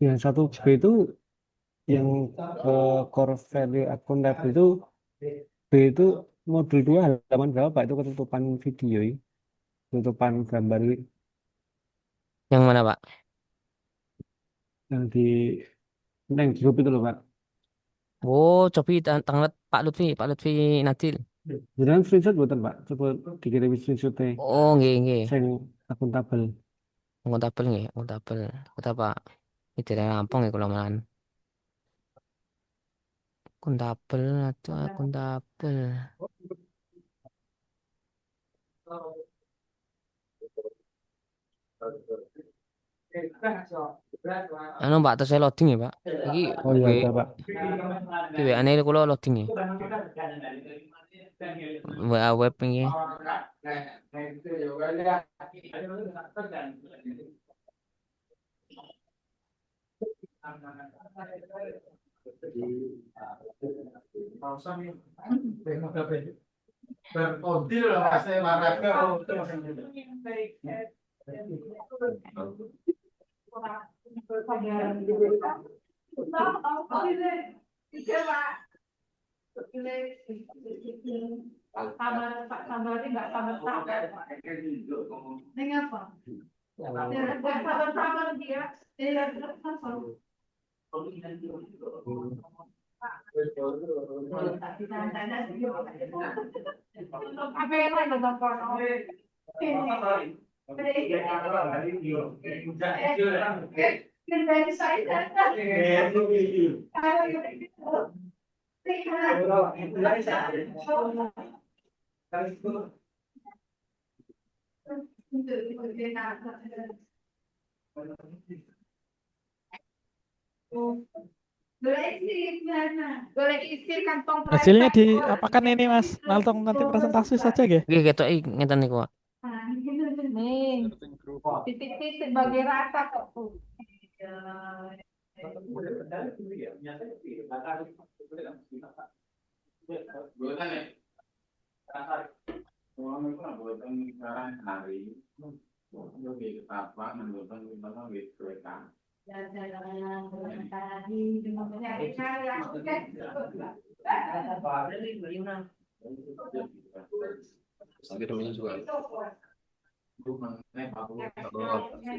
Yang satu B itu yang core value akuntabel itu B itu modul 2 halaman berapa Pak? Itu ketutupan video ini, ketutupan gambar ini, Yang mana, Pak? yang di grup itu loh Pak. Oh, coba tanglet Pak Lutfi Nadil. Jangan screenshot buatan Pak, coba dikirim screenshotnya. Oh, nggih nggih. Sing akuntabel. Akuntabel nggih, akuntabel. Kota Pak. Ini daerah Lampung ya kalau malahan. Akuntabel atau akuntabel. Anu Pak, terus saya loading ya Pak. Iki Oh iya ada Pak. WA-ne kula loading ya. WA web ini. Hasilnya diapakan ini Mas? Langsung nanti presentasi saja ya. Nggih ketok ngeten niku Pak. Nih, titik-titik bagi rata kok.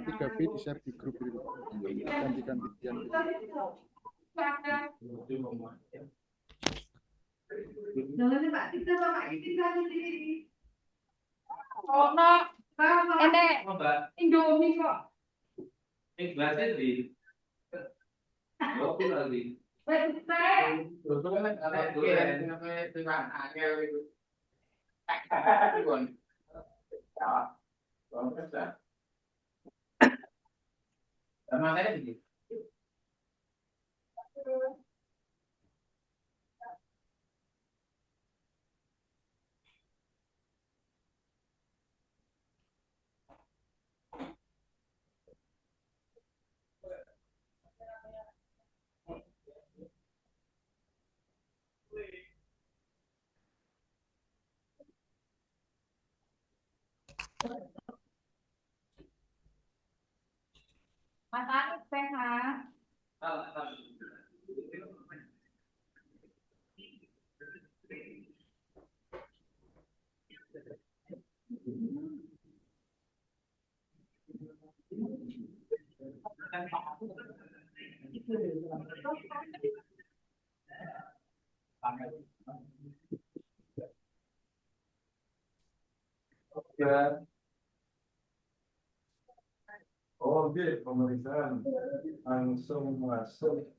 Tiga B di share di grup itu ganti-gantian. Jangan Pak, kita Bapak ini kan di ono enek Indomie kok. Mas Anies sehat. Oke, pemeriksaan langsung masuk.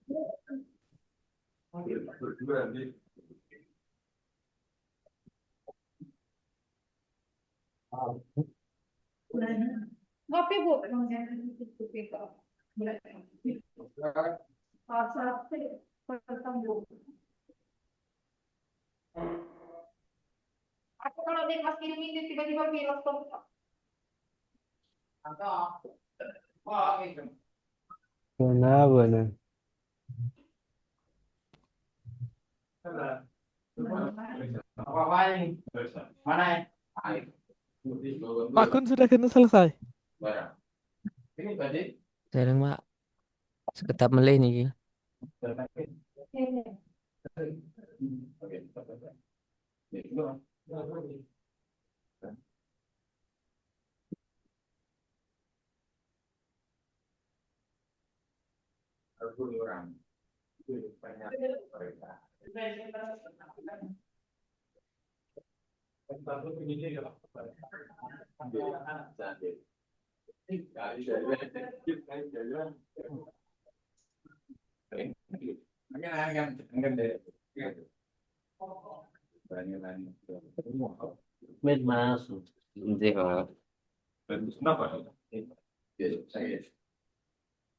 Berdua nih. Ngopi Bu. Aku kalau di Mas kirim ini tiba-tiba bilang Benar, benar. Pak Gun sudah kena selesai. Sekarang Pak, sekedap melih nih. Med masuk. Nanti kalau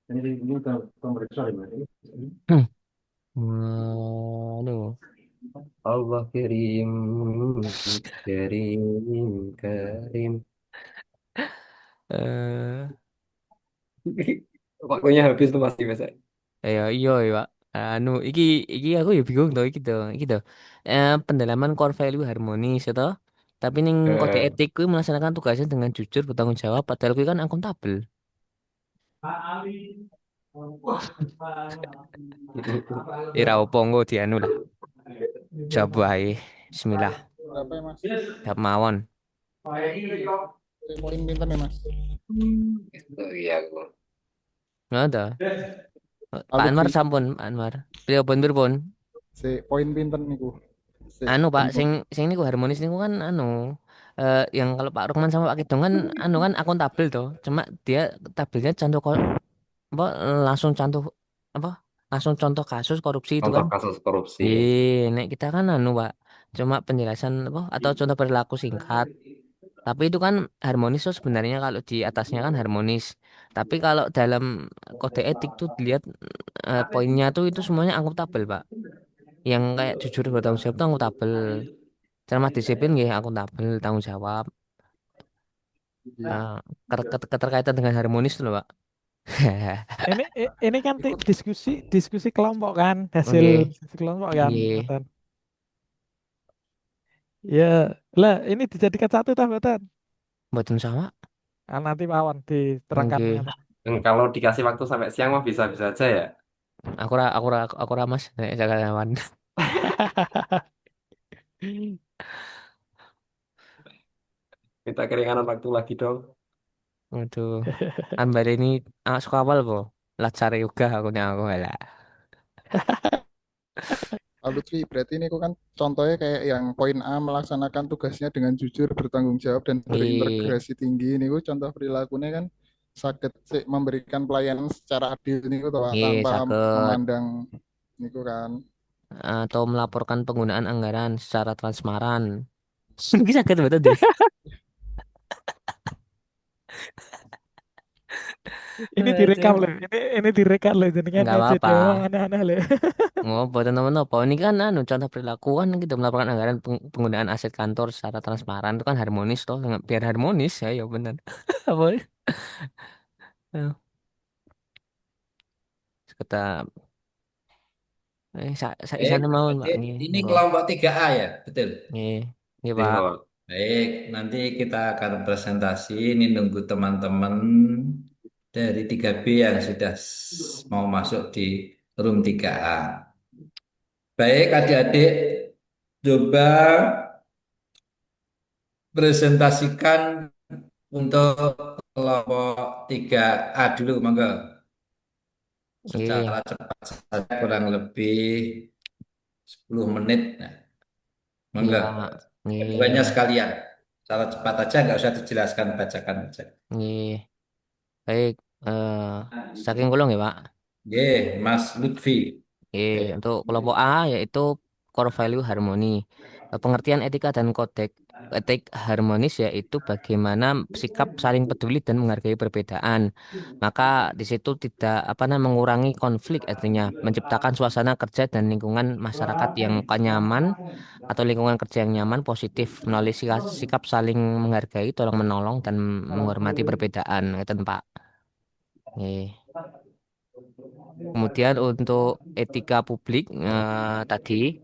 ini pemeriksaan Aduh, Allah kirim kirim kirim. eh, Waktunya habis tuh pasti biasa. ya iya ya Pak. Iki aku ya bingung tuh, iki tuh. Pendalaman core value harmonis itu. Tapi ning kode Eh, etik kuwi melaksanakan tugasnya dengan jujur bertanggung jawab, padahal kuwi kan akuntabel. Ira opo engko dianu lah. Jawab wae. Bismillah. Berapa ya Mas? Jawab mawon. Poin pinten ya Mas? itu iya aku. Ngono. Pak Anwar Lutfi, sampun, Pak Anwar. Pripun? poin pinten niku? Anu Pak, Untuk sing niku harmonis niku kan anu yang kalau Pak Rukman sama Pak Kidong kan anu kan akuntabel tuh. Cuma dia tabelnya contoh apa langsung contoh apa? Langsung contoh kasus korupsi itu Contoh kan. kasus korupsi. Nek kita kan anu Pak, cuma penjelasan apa atau contoh perilaku singkat. Tapi itu kan harmonis tuh sebenarnya kalau di atasnya kan harmonis. Tapi kalau dalam kode etik tuh dilihat poinnya tuh itu semuanya akuntabel, Pak. Yang kayak jujur bertanggung jawab tuh akuntabel. Cermat disiplin ya akuntabel, tanggung jawab. Eh, keterkaitan dengan harmonis tuh loh, Pak. Ini kan ikut diskusi diskusi kelompok kan, hasil Oke, diskusi kelompok kan, oke. Batan. Ya, lah ini dijadikan satu tak Batan. Mboten sama. Ah, nanti mawon diterangkan Oke. ngene. Kalau dikasih waktu sampai siang mah bisa-bisa aja ya. Aku ra Mas, nek Jakartawan. Kita keringanan waktu lagi dong. Waduh. Ambar ini suka awal po. Lacari yoga aku lah. Lutfi, berarti ini kan contohnya kayak yang poin A melaksanakan tugasnya dengan jujur, bertanggung jawab dan Iya, berintegrasi tinggi. Ini contoh perilakunya kan sakit sih memberikan pelayanan secara adil ini iya tanpa sakit. memandang niku kan. Atau melaporkan penggunaan anggaran secara transparan. Ini sakit betul deh. Ini direkam Aduh. loh. Ini direkam loh. Jadi kan Enggak aja apa-apa. dia ngomong aneh-aneh loh. Ngopo teman-teman ini kan anu contoh perilaku kan gitu melaporkan anggaran penggunaan aset kantor secara transparan itu kan harmonis toh biar harmonis ya benar. Apa? Ya, kita Baik, sana mau Mbak adik, nggih ini monggo. kelompok 3A ya, betul. Nggih. Nggih Pak. Timur. Baik, nanti kita akan presentasi. Ini nunggu teman-teman dari 3B yang sudah mau masuk di room 3A. Baik, adik-adik, coba presentasikan untuk kelompok 3A dulu, monggo. Nggih. Secara cepat saja, kurang lebih 10 menit. Nah, Nggih monggo. Pak. Keduanya Nggih. sekalian. Secara cepat aja, nggak usah dijelaskan, bacakan aja. Nggih. Baik saking kula nggih Pak. Mas Lutfi. Untuk kelompok A yaitu core value harmoni. Pengertian etika dan kodek etik harmonis yaitu bagaimana sikap saling peduli dan menghargai perbedaan. Maka di situ tidak apa namanya mengurangi konflik, artinya menciptakan suasana kerja dan lingkungan masyarakat yang nyaman atau lingkungan kerja yang nyaman positif melalui sikap saling menghargai, tolong menolong dan menghormati perbedaan. Itu Pak. Nggih. Kemudian untuk etika publik tadi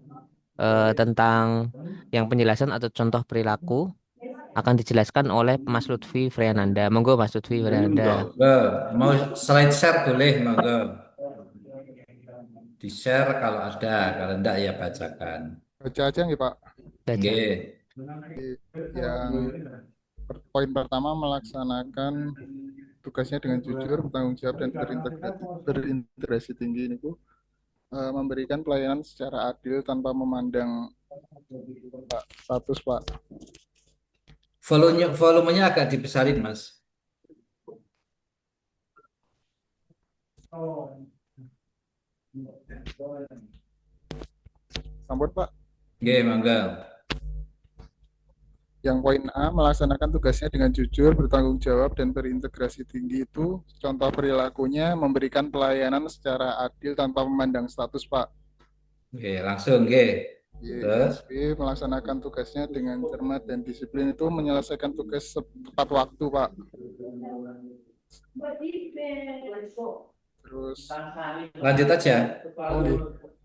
tentang yang penjelasan atau contoh perilaku akan dijelaskan oleh Mas Lutfi Friananda. Monggo Mas Lutfi Friananda. Monggo. Mau slide share boleh, monggo. Di share kalau ada, kalau enggak ya bacakan. Baca aja nggih Pak. Baca. Nggih. Yang poin pertama melaksanakan tugasnya dengan jujur, bertanggung jawab dan berintegrasi tinggi ini Bu. Memberikan pelayanan secara adil tanpa memandang status Pak. Volumenya agak dibesarin, Mas. Sampun Pak. Nggih, monggo. Yang poin A, melaksanakan tugasnya dengan jujur, bertanggung jawab, dan berintegrasi tinggi itu contoh perilakunya memberikan pelayanan secara adil tanpa memandang status, Pak. Oke, langsung, oke. Yang Terus, B, melaksanakan tugasnya dengan cermat dan disiplin itu menyelesaikan tugas tepat waktu, Pak. Terus, lanjut aja.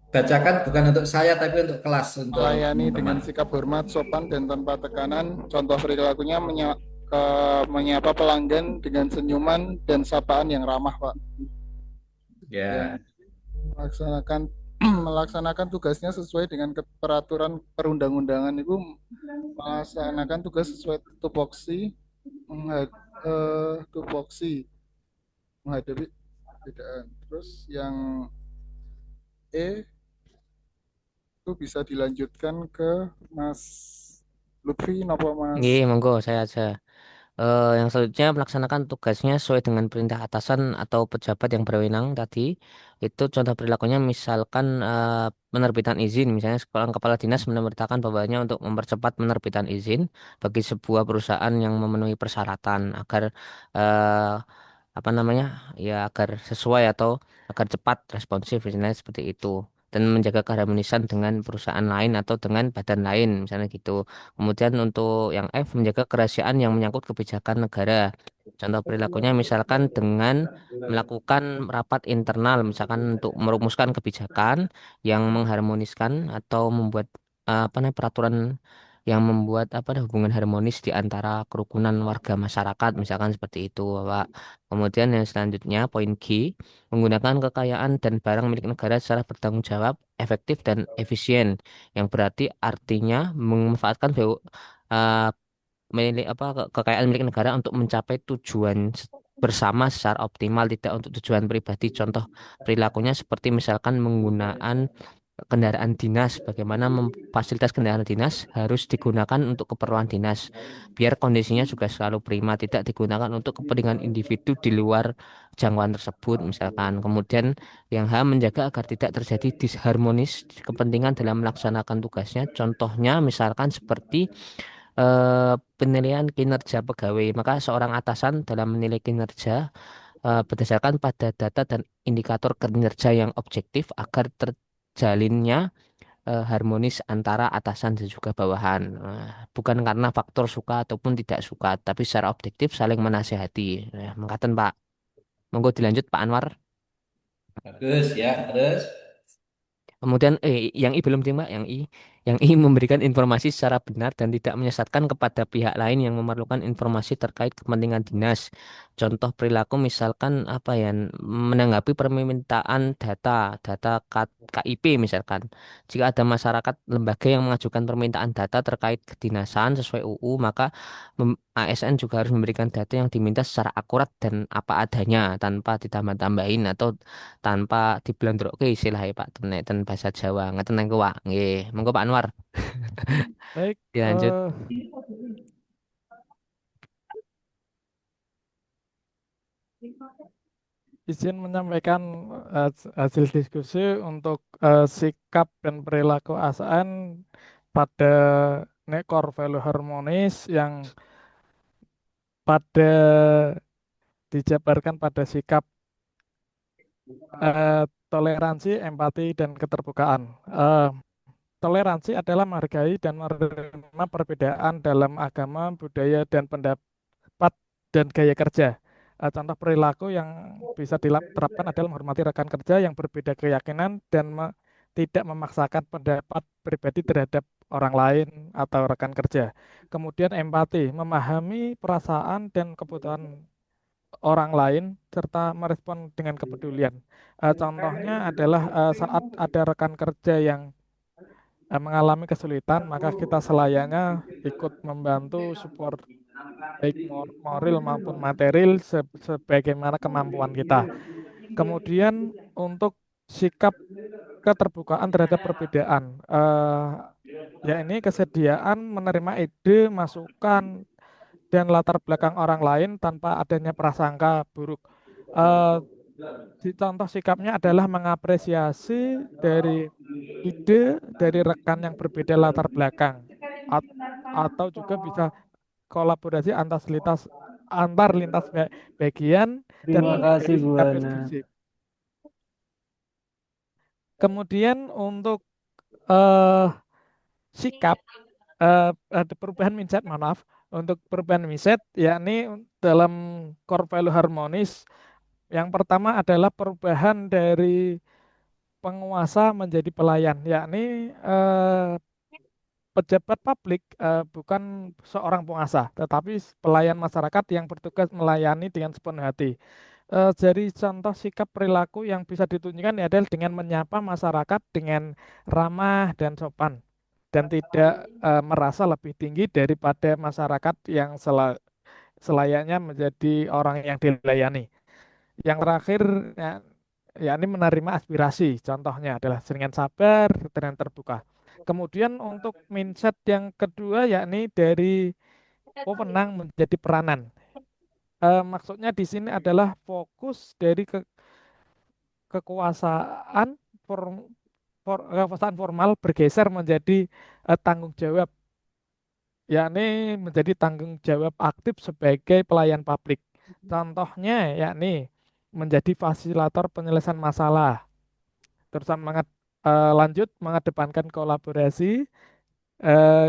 Bacakan bukan untuk saya, tapi untuk kelas. Untuk melayani teman-teman. dengan sikap hormat, sopan, dan tanpa tekanan. Contoh perilakunya menyapa pelanggan dengan senyuman dan sapaan yang ramah, Pak. Ya. Melaksanakan tugasnya sesuai dengan peraturan perundang-undangan itu melaksanakan tugas sesuai tupoksi menghadapi perbedaan. Terus yang E itu bisa dilanjutkan ke Mas Lutfi nopo Mas? Nggih, monggo saya aja. Yang selanjutnya melaksanakan tugasnya sesuai dengan perintah atasan atau pejabat yang berwenang tadi. Itu contoh perilakunya misalkan penerbitan izin. Misalnya seorang kepala dinas memerintahkan bawahannya untuk mempercepat penerbitan izin bagi sebuah perusahaan yang memenuhi persyaratan agar eh, apa namanya ya agar sesuai atau agar cepat responsif misalnya seperti itu dan menjaga keharmonisan dengan perusahaan lain atau dengan badan lain misalnya gitu. Kemudian untuk yang F menjaga kerahasiaan yang menyangkut kebijakan negara. Contoh perilakunya misalkan dengan melakukan rapat internal misalkan untuk merumuskan kebijakan yang mengharmoniskan atau membuat apa namanya peraturan yang membuat apa hubungan harmonis di antara kerukunan warga masyarakat misalkan seperti itu Bapak. Kemudian yang selanjutnya poin G menggunakan kekayaan dan barang milik negara secara bertanggung jawab, efektif dan efisien yang berarti artinya memanfaatkan eh, milik apa kekayaan milik negara untuk mencapai tujuan bersama secara optimal tidak untuk tujuan pribadi. Contoh perilakunya seperti misalkan menggunakan kendaraan dinas, bagaimana fasilitas kendaraan dinas harus digunakan untuk keperluan dinas, biar kondisinya juga selalu prima, tidak digunakan untuk kepentingan individu di luar jangkauan tersebut, misalkan. Kemudian yang H menjaga agar tidak terjadi disharmonis kepentingan dalam melaksanakan tugasnya, contohnya misalkan seperti penilaian kinerja pegawai, maka seorang atasan dalam menilai kinerja berdasarkan pada data dan indikator kinerja yang objektif agar terjalinnya harmonis antara atasan dan juga bawahan. Bukan karena faktor suka ataupun tidak suka, tapi secara objektif saling menasihati. Mengatakan Pak, monggo dilanjut Pak Anwar. Bagus ya, terus. Kemudian yang I belum sih Mbak, yang I memberikan informasi secara benar dan tidak menyesatkan kepada pihak lain yang memerlukan informasi terkait kepentingan dinas. Contoh perilaku misalkan apa ya menanggapi permintaan data KIP misalkan. Jika ada masyarakat lembaga yang mengajukan permintaan data terkait kedinasan sesuai UU, maka ASN juga harus memberikan data yang diminta secara akurat dan apa adanya tanpa ditambah-tambahin atau tanpa diblendroke istilahnya Pak ten bahasa Jawa ngeten niku Pak nggih monggo Pak Anwar Baik, dilanjut. izin menyampaikan hasil diskusi untuk sikap dan perilaku ASN pada core value harmonis yang pada dijabarkan pada sikap toleransi, empati, dan keterbukaan. Toleransi adalah menghargai dan menerima perbedaan dalam agama, budaya, dan pendapat dan gaya kerja. Contoh perilaku yang bisa diterapkan adalah menghormati rekan kerja yang berbeda keyakinan dan tidak memaksakan pendapat pribadi terhadap orang lain atau rekan kerja. Kemudian empati, memahami perasaan dan kebutuhan orang lain serta merespon dengan kepedulian. Contohnya adalah saat ada rekan kerja yang mengalami kesulitan, maka kita selayaknya ikut membantu support baik moral maupun material sebagaimana kemampuan kita. Kemudian untuk sikap keterbukaan terhadap perbedaan, ya ini kesediaan menerima ide, masukan, dan latar belakang orang lain tanpa adanya prasangka buruk. Eh, Contoh sikapnya adalah mengapresiasi dari ide dari rekan yang berbeda latar belakang, At- atau juga bisa kolaborasi antar lintas bagian dan Terima menghindari kasih Bu sikap Ana. eksklusif. Kemudian untuk eh, sikap ada perubahan mindset, maaf, untuk perubahan mindset yakni dalam core value harmonis yang pertama adalah perubahan dari penguasa menjadi pelayan, yakni pejabat publik bukan seorang penguasa, tetapi pelayan masyarakat yang bertugas melayani dengan sepenuh hati. Jadi contoh sikap perilaku yang bisa ditunjukkan adalah dengan menyapa masyarakat dengan ramah dan sopan dan tidak merasa lebih tinggi daripada masyarakat yang selayaknya menjadi orang yang dilayani. Yang terakhir, ya, yakni menerima aspirasi. Contohnya adalah dengan sabar dan terbuka. Kemudian untuk mindset yang kedua yakni dari wewenang menjadi peranan. Maksudnya di sini adalah fokus dari kekuasaan kekuasaan formal bergeser menjadi tanggung jawab, yakni menjadi tanggung jawab aktif sebagai pelayan publik. Contohnya yakni menjadi fasilitator penyelesaian masalah, terus lanjut mengedepankan kolaborasi.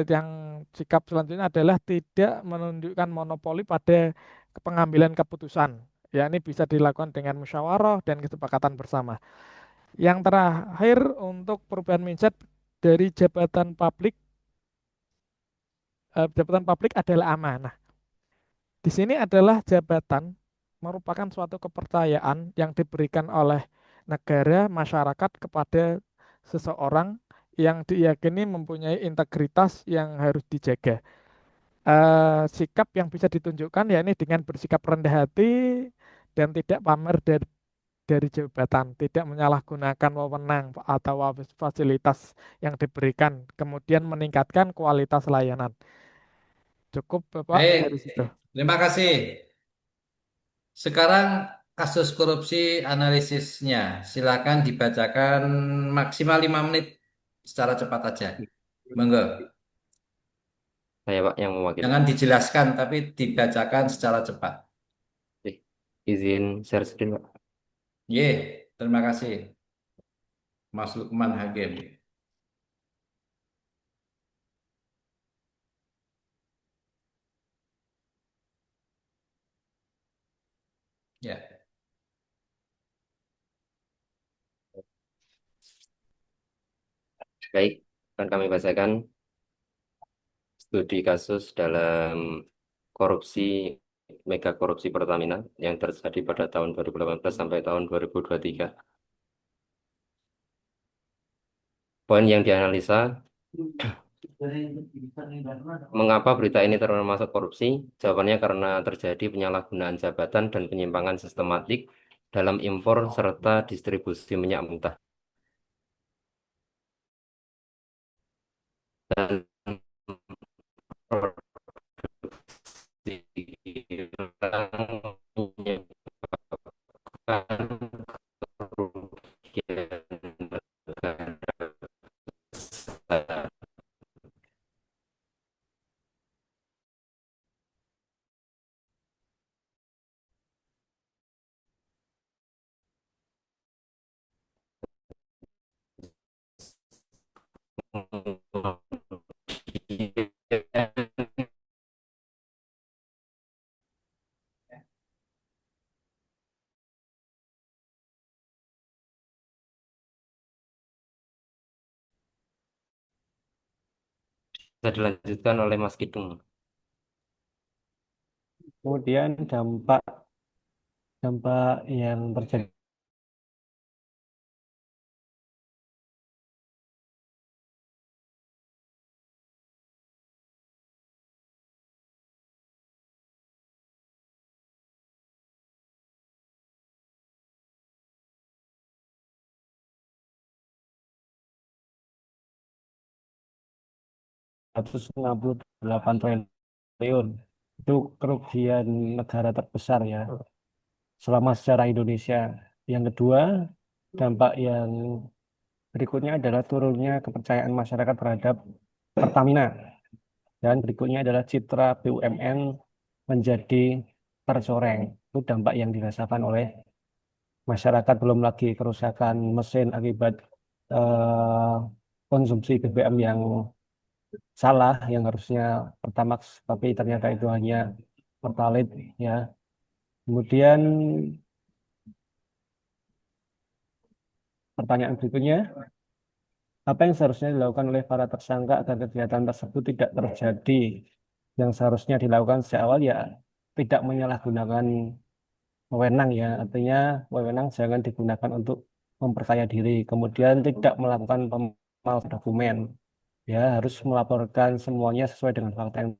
Yang sikap selanjutnya adalah tidak menunjukkan monopoli pada pengambilan keputusan, yakni bisa dilakukan dengan musyawarah dan kesepakatan bersama. Yang terakhir untuk perubahan mindset dari jabatan publik adalah amanah. Di sini adalah jabatan merupakan suatu kepercayaan yang diberikan oleh negara, masyarakat kepada seseorang yang diyakini mempunyai integritas yang harus dijaga. Sikap yang bisa ditunjukkan yakni dengan bersikap rendah hati dan tidak pamer dari jabatan, tidak menyalahgunakan wewenang atau fasilitas yang diberikan, kemudian meningkatkan kualitas layanan. Cukup, Bapak, Baik, dari situ. terima kasih. Sekarang kasus korupsi analisisnya. Silakan dibacakan maksimal 5 menit secara cepat aja. Monggo. Saya Pak yang mewakili. Jangan dijelaskan, tapi dibacakan secara cepat. Izin share screen Pak. Ye, terima kasih. Mas Lukman Hakim. Ya. Baik, akan kami bacakan studi kasus dalam korupsi mega korupsi Pertamina yang terjadi pada tahun 2018 sampai tahun 2023. Poin yang dianalisa, mengapa berita ini termasuk korupsi? Jawabannya karena terjadi penyalahgunaan jabatan dan penyimpangan sistematik dalam impor serta distribusi minyak mentah. Dan Bisa dilanjutkan oleh Mas Kidung. Kemudian dampak dampak yang terjadi Rp168 triliun. Itu kerugian negara terbesar ya selama sejarah Indonesia. Yang kedua, dampak yang berikutnya adalah turunnya kepercayaan masyarakat terhadap Pertamina. Dan berikutnya adalah citra BUMN menjadi tercoreng. Itu dampak yang dirasakan oleh masyarakat, belum lagi kerusakan mesin akibat eh, konsumsi BBM yang salah, yang harusnya Pertamax, tapi ternyata itu hanya Pertalite ya. Kemudian pertanyaan berikutnya, apa yang seharusnya dilakukan oleh para tersangka agar kegiatan tersebut tidak terjadi? Yang seharusnya dilakukan sejak awal ya tidak menyalahgunakan wewenang ya, artinya wewenang jangan digunakan untuk memperkaya diri, kemudian tidak melakukan pemalsuan dokumen, ya harus melaporkan semuanya sesuai dengan fakta yang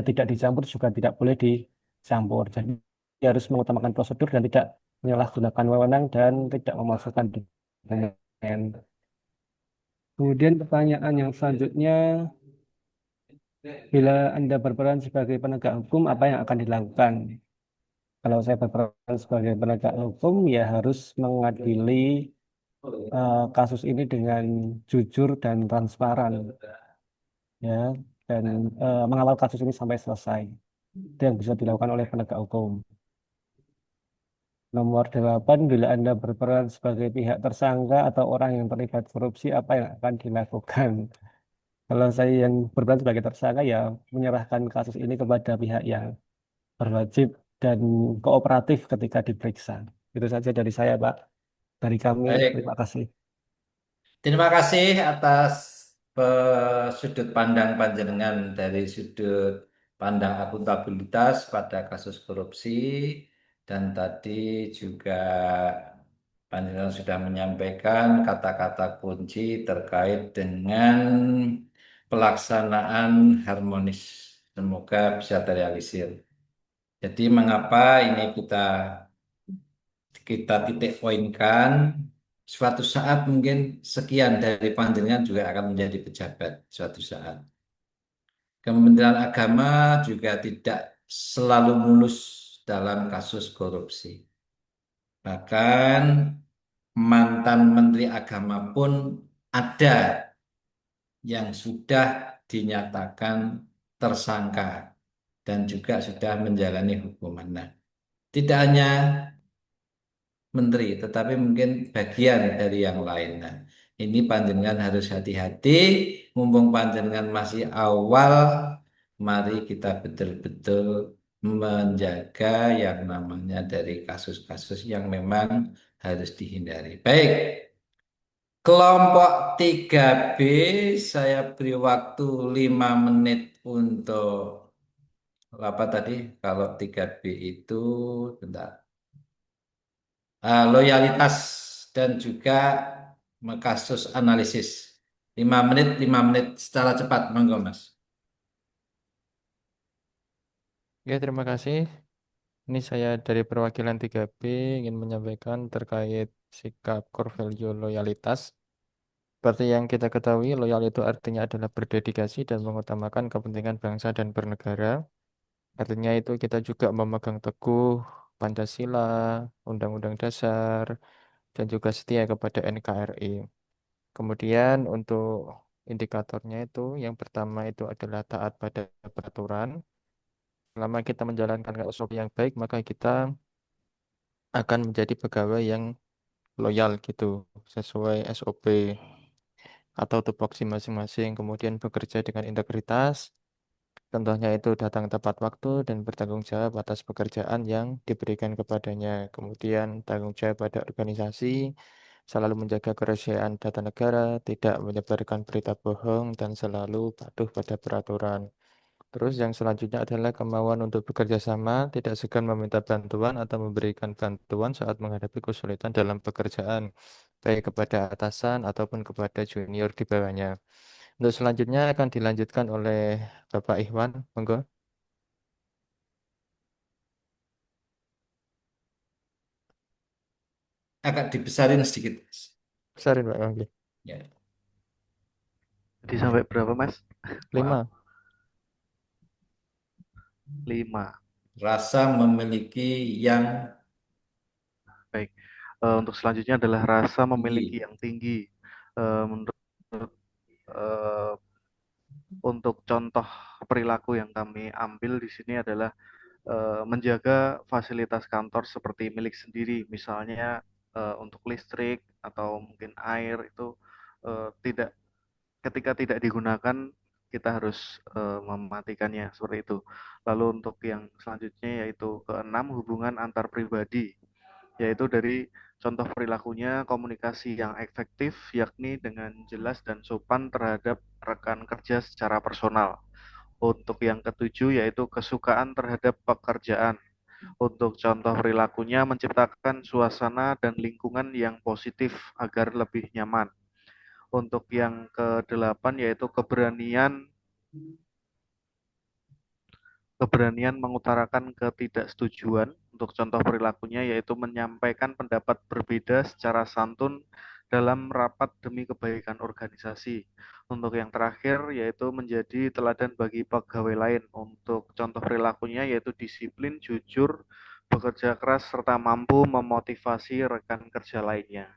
tidak dicampur juga tidak boleh dicampur. Jadi harus mengutamakan prosedur dan tidak menyalahgunakan wewenang dan tidak memasukkan dokumen. Kemudian pertanyaan yang selanjutnya, bila Anda berperan sebagai penegak hukum, apa yang akan dilakukan? Kalau saya berperan sebagai penegak hukum, ya harus mengadili kasus ini dengan jujur dan transparan, ya, dan mengawal kasus ini sampai selesai. Itu yang bisa dilakukan oleh penegak hukum. Nomor 8, bila Anda berperan sebagai pihak tersangka atau orang yang terlibat korupsi, apa yang akan dilakukan? Kalau saya yang berperan sebagai tersangka, ya menyerahkan kasus ini kepada pihak yang berwajib dan kooperatif ketika diperiksa. Itu saja dari saya, Pak. Dari kami, terima Baik, kasih. terima kasih atas sudut pandang panjenengan dari sudut pandang akuntabilitas pada kasus korupsi dan tadi juga panjenengan sudah menyampaikan kata-kata kunci terkait dengan pelaksanaan harmonis. Semoga bisa terrealisir. Jadi mengapa ini kita titik poinkan suatu saat mungkin sekian dari panjenengan juga akan menjadi pejabat suatu saat. Kementerian Agama juga tidak selalu mulus dalam kasus korupsi. Bahkan mantan Menteri Agama pun ada yang sudah dinyatakan tersangka dan juga sudah menjalani hukuman. Nah, tidak hanya menteri, tetapi mungkin bagian dari yang lain. Nah, ini panjenengan harus hati-hati, mumpung panjenengan masih awal, mari kita betul-betul menjaga yang namanya dari kasus-kasus yang memang harus dihindari. Baik, kelompok 3B, saya beri waktu 5 menit untuk apa tadi? Kalau 3B itu, bentar. Loyalitas dan juga kasus analisis. 5 menit, 5 menit secara cepat, monggo Mas. Oke, terima kasih. Ini saya dari perwakilan 3B ingin menyampaikan terkait sikap core value loyalitas. Seperti yang kita ketahui, loyal itu artinya adalah berdedikasi dan mengutamakan kepentingan bangsa dan bernegara. Artinya itu kita juga memegang teguh Pancasila, Undang-Undang Dasar, dan juga setia kepada NKRI. Kemudian untuk indikatornya itu, yang pertama itu adalah taat pada peraturan. Selama kita menjalankan SOP yang baik, maka kita akan menjadi pegawai yang loyal gitu sesuai SOP atau tupoksi masing-masing, kemudian bekerja dengan integritas. Contohnya itu datang tepat waktu dan bertanggung jawab atas pekerjaan yang diberikan kepadanya. Kemudian tanggung jawab pada organisasi, selalu menjaga kerahasiaan data negara, tidak menyebarkan berita bohong, dan selalu patuh pada peraturan. Terus yang selanjutnya adalah kemauan untuk bekerja sama, tidak segan meminta bantuan atau memberikan bantuan saat menghadapi kesulitan dalam pekerjaan, baik kepada atasan ataupun kepada junior di bawahnya. Untuk selanjutnya akan dilanjutkan oleh Bapak Ikhwan, monggo. Agak dibesarin sedikit. Besarin Pak, oke. Ya. Jadi sampai berapa, Mas? 5. 5. Rasa memiliki yang Baik. Untuk selanjutnya adalah rasa memiliki tinggi. yang tinggi. Menurut eh, untuk contoh perilaku yang kami ambil di sini adalah menjaga fasilitas kantor seperti milik sendiri, misalnya untuk listrik atau mungkin air itu tidak ketika tidak digunakan kita harus mematikannya seperti itu. Lalu untuk yang selanjutnya yaitu keenam, hubungan antar pribadi, yaitu dari contoh perilakunya komunikasi yang efektif, yakni dengan jelas dan sopan terhadap rekan kerja secara personal. Untuk yang ketujuh yaitu kesukaan terhadap pekerjaan. Untuk contoh perilakunya menciptakan suasana dan lingkungan yang positif agar lebih nyaman. Untuk yang kedelapan yaitu keberanian mengutarakan ketidaksetujuan. Untuk contoh perilakunya yaitu menyampaikan pendapat berbeda secara santun dalam rapat demi kebaikan organisasi. Untuk yang terakhir yaitu menjadi teladan bagi pegawai lain. Untuk contoh perilakunya yaitu disiplin, jujur, bekerja keras, serta mampu memotivasi rekan kerja lainnya.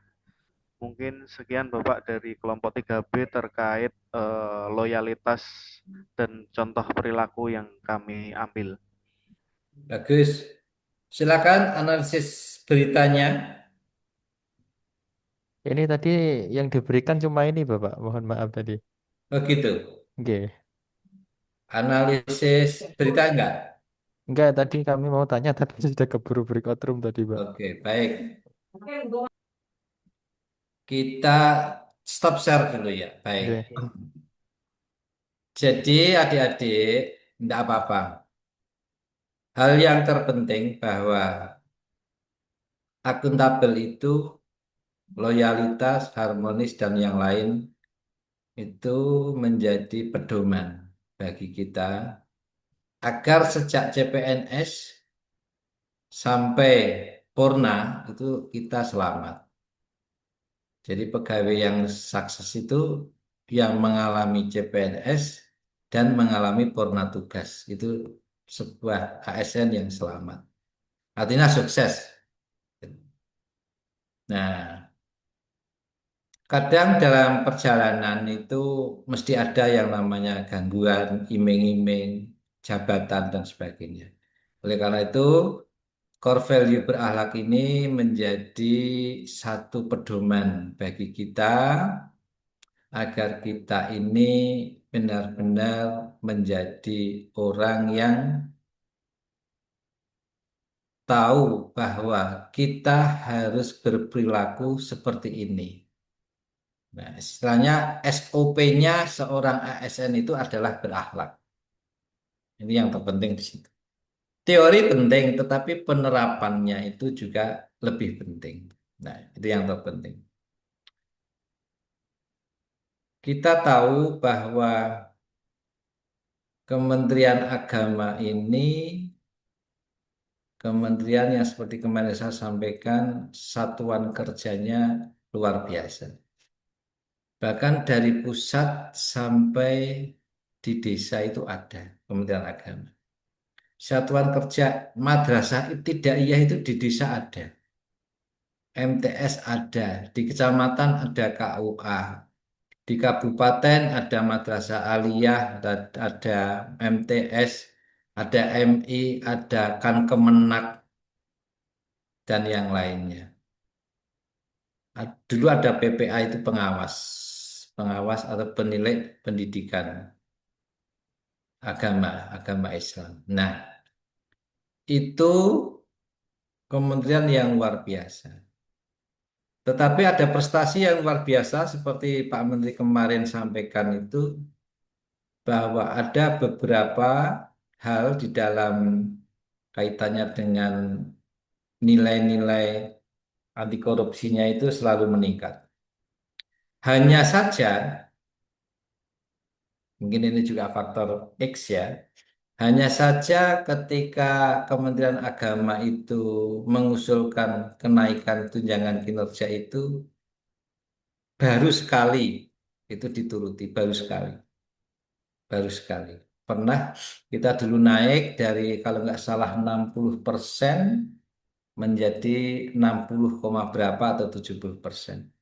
Mungkin sekian Bapak dari kelompok 3B terkait loyalitas dan contoh perilaku yang kami ambil. Bagus. Silakan analisis beritanya. Ini tadi yang diberikan cuma ini Bapak, mohon maaf tadi. Begitu. Oke. Analisis berita enggak? Enggak, tadi kami mau tanya tapi sudah keburu breakout room tadi Pak. Oke, baik. Kita stop share dulu ya. Baik. Oke. Jadi adik-adik, enggak apa-apa. Hal yang terpenting bahwa akuntabel itu loyalitas, harmonis, dan yang lain itu menjadi pedoman bagi kita agar sejak CPNS sampai Purna itu kita selamat. Jadi pegawai yang sukses itu yang mengalami CPNS dan mengalami Purna tugas. Itu sebuah ASN yang selamat. Artinya sukses. Nah, kadang dalam perjalanan itu mesti ada yang namanya gangguan, iming-iming, jabatan, dan sebagainya. Oleh karena itu, core value berakhlak ini menjadi satu pedoman bagi kita agar kita ini benar-benar menjadi orang yang tahu bahwa kita harus berperilaku seperti ini. Nah, istilahnya SOP-nya seorang ASN itu adalah berakhlak. Ini yang terpenting di situ. Teori penting, tetapi penerapannya itu juga lebih penting. Nah, itu yang terpenting. Kita tahu bahwa Kementerian Agama ini kementerian yang seperti kemarin saya sampaikan, satuan kerjanya luar biasa. Bahkan dari pusat sampai di desa itu ada Kementerian Agama. Satuan kerja madrasah ibtidaiyah itu di desa ada. MTS ada, di kecamatan ada KUA, di kabupaten ada madrasah aliyah, ada MTS, ada MI, ada kan Kemenak, dan yang lainnya. Dulu ada PPA itu pengawas, pengawas atau penilai pendidikan agama Islam. Nah, itu kementerian yang luar biasa. Tetapi ada prestasi yang luar biasa seperti Pak Menteri kemarin sampaikan itu bahwa ada beberapa hal di dalam kaitannya dengan nilai-nilai anti korupsinya itu selalu meningkat. Hanya saja, mungkin ini juga faktor X ya, hanya saja ketika Kementerian Agama itu mengusulkan kenaikan tunjangan kinerja itu baru sekali itu dituruti, baru sekali. Pernah kita dulu naik dari kalau nggak salah 60% menjadi 60, berapa atau 70%.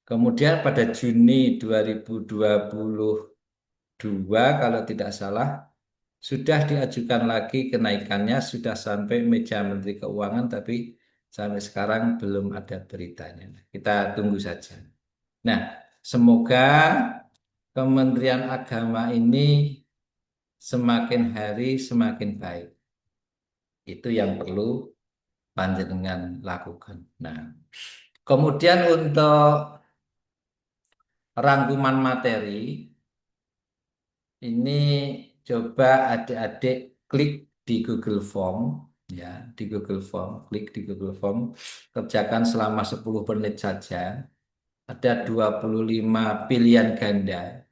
Kemudian pada Juni 2022 kalau tidak salah sudah diajukan lagi kenaikannya sudah sampai meja Menteri Keuangan tapi sampai sekarang belum ada beritanya. Kita tunggu saja. Nah, semoga Kementerian Agama ini semakin hari semakin baik. Itu yang perlu panjenengan lakukan. Nah, kemudian untuk rangkuman materi ini coba adik-adik klik di Google Form ya, di Google Form, klik di Google Form, kerjakan selama 10 menit saja. Ada 25 pilihan ganda.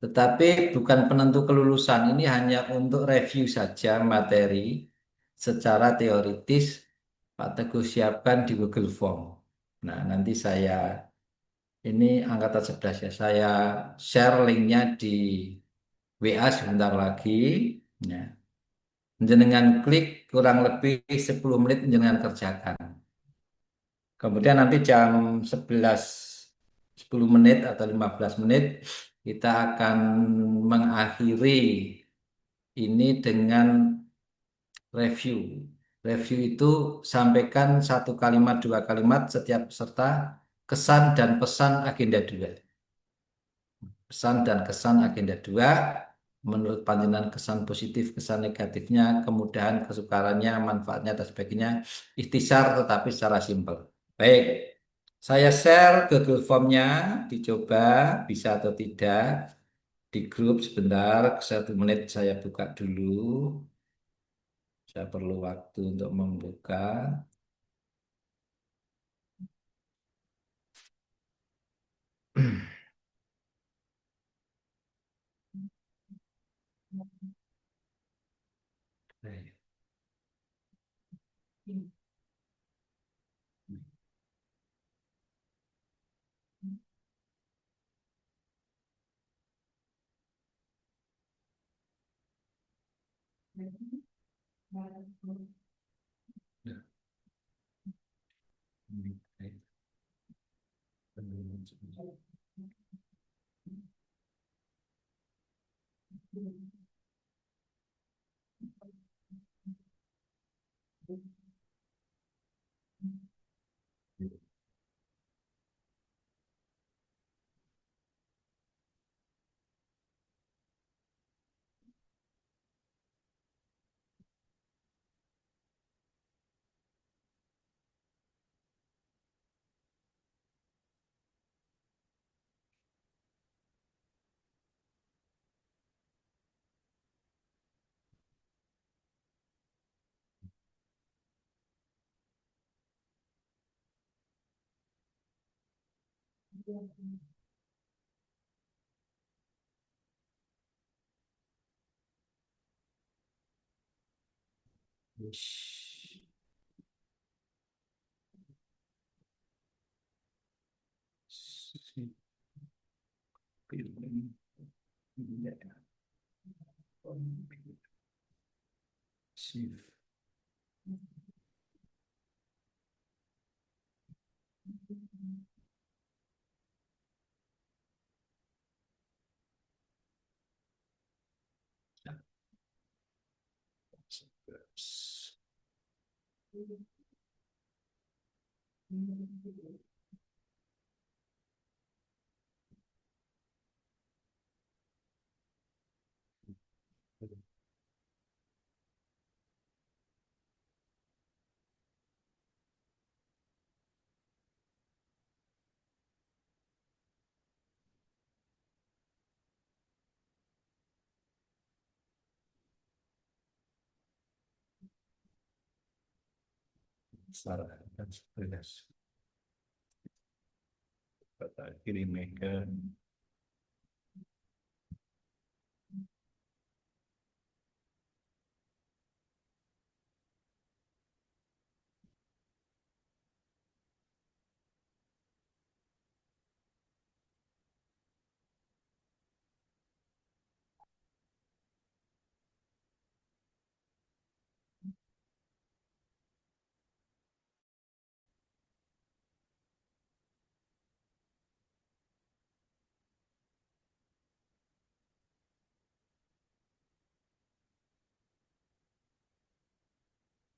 Tetapi bukan penentu kelulusan, ini hanya untuk review saja materi secara teoritis Pak Teguh siapkan di Google Form. Nah, nanti ini angkatan 11 ya, saya share linknya di WA sebentar lagi. Ya. Jenengan klik kurang lebih 10 menit jenengan kerjakan. Kemudian nanti jam 11 10 menit atau 15 menit kita akan mengakhiri ini dengan review. Review itu sampaikan satu kalimat, dua kalimat setiap peserta kesan dan pesan agenda 2. Pesan dan kesan agenda 2. Menurut panjenengan kesan positif, kesan negatifnya, kemudahan, kesukarannya, manfaatnya, dan sebagainya. Ikhtisar tetapi secara simpel. Baik, saya share Google Form-nya, dicoba bisa atau tidak di grup sebentar, 1 menit saya buka dulu. Saya perlu waktu untuk membuka. Baik. Shift. Sarah dan 11. Kata kirim ke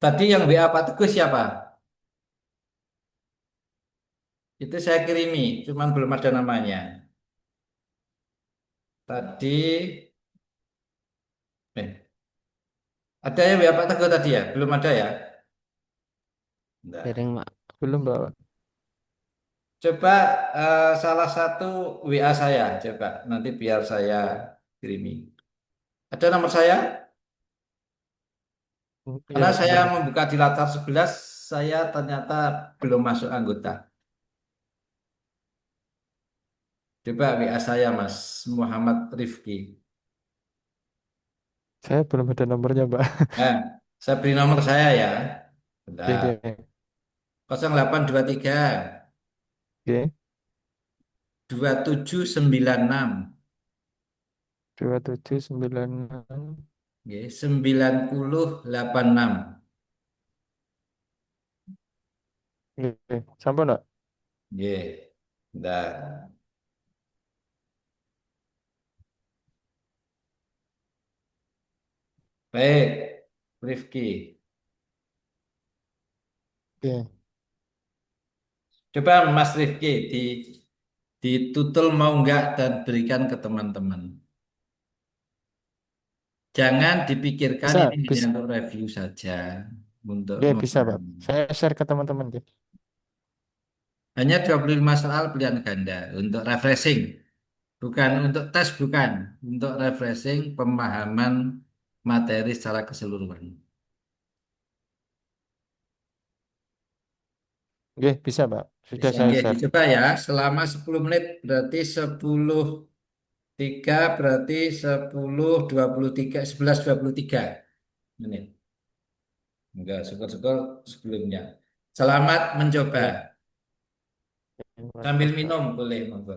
tadi yang WA Pak Teguh siapa? Itu saya kirimi, cuman belum ada namanya. Tadi, ada ya WA Pak Teguh tadi ya? Belum ada ya? Enggak. Sering, Mak. Belum, Mbak. Coba salah satu WA saya, coba nanti biar saya kirimi. Ada nomor saya? Ya, Karena saya sebentar, Mas. membuka di latar 11, saya ternyata belum masuk anggota. Coba WA saya, Mas Muhammad Rifki. Saya belum ada nomornya, Mbak. Nah, saya beri nomor saya ya. Oke, Bentar. oke. 0823 Oke, 2796 2796. nggih, 9086. Oke, oke. Sampai enggak? Nggih. Bentar. Baik, Rifki. Oke. Coba Mas Rifki ditutul mau enggak dan berikan ke teman-teman. Jangan dipikirkan Bisa, ini hanya bisa. untuk review saja, untuk Oke, bisa, Pak. memahami. Saya share ke teman-teman, oke. Hanya 25 soal pilihan ganda untuk refreshing, bukan untuk tes, bukan untuk refreshing pemahaman materi secara keseluruhan. Oke, bisa, Pak. Sudah Bisa saya nggih, share. dicoba ya selama 10 menit berarti 10 3 berarti 10 23 11 23 menit. Enggak, syukur-syukur sebelumnya. Selamat mencoba. Oke. Sambil Mantap, Pak. minum boleh, monggo.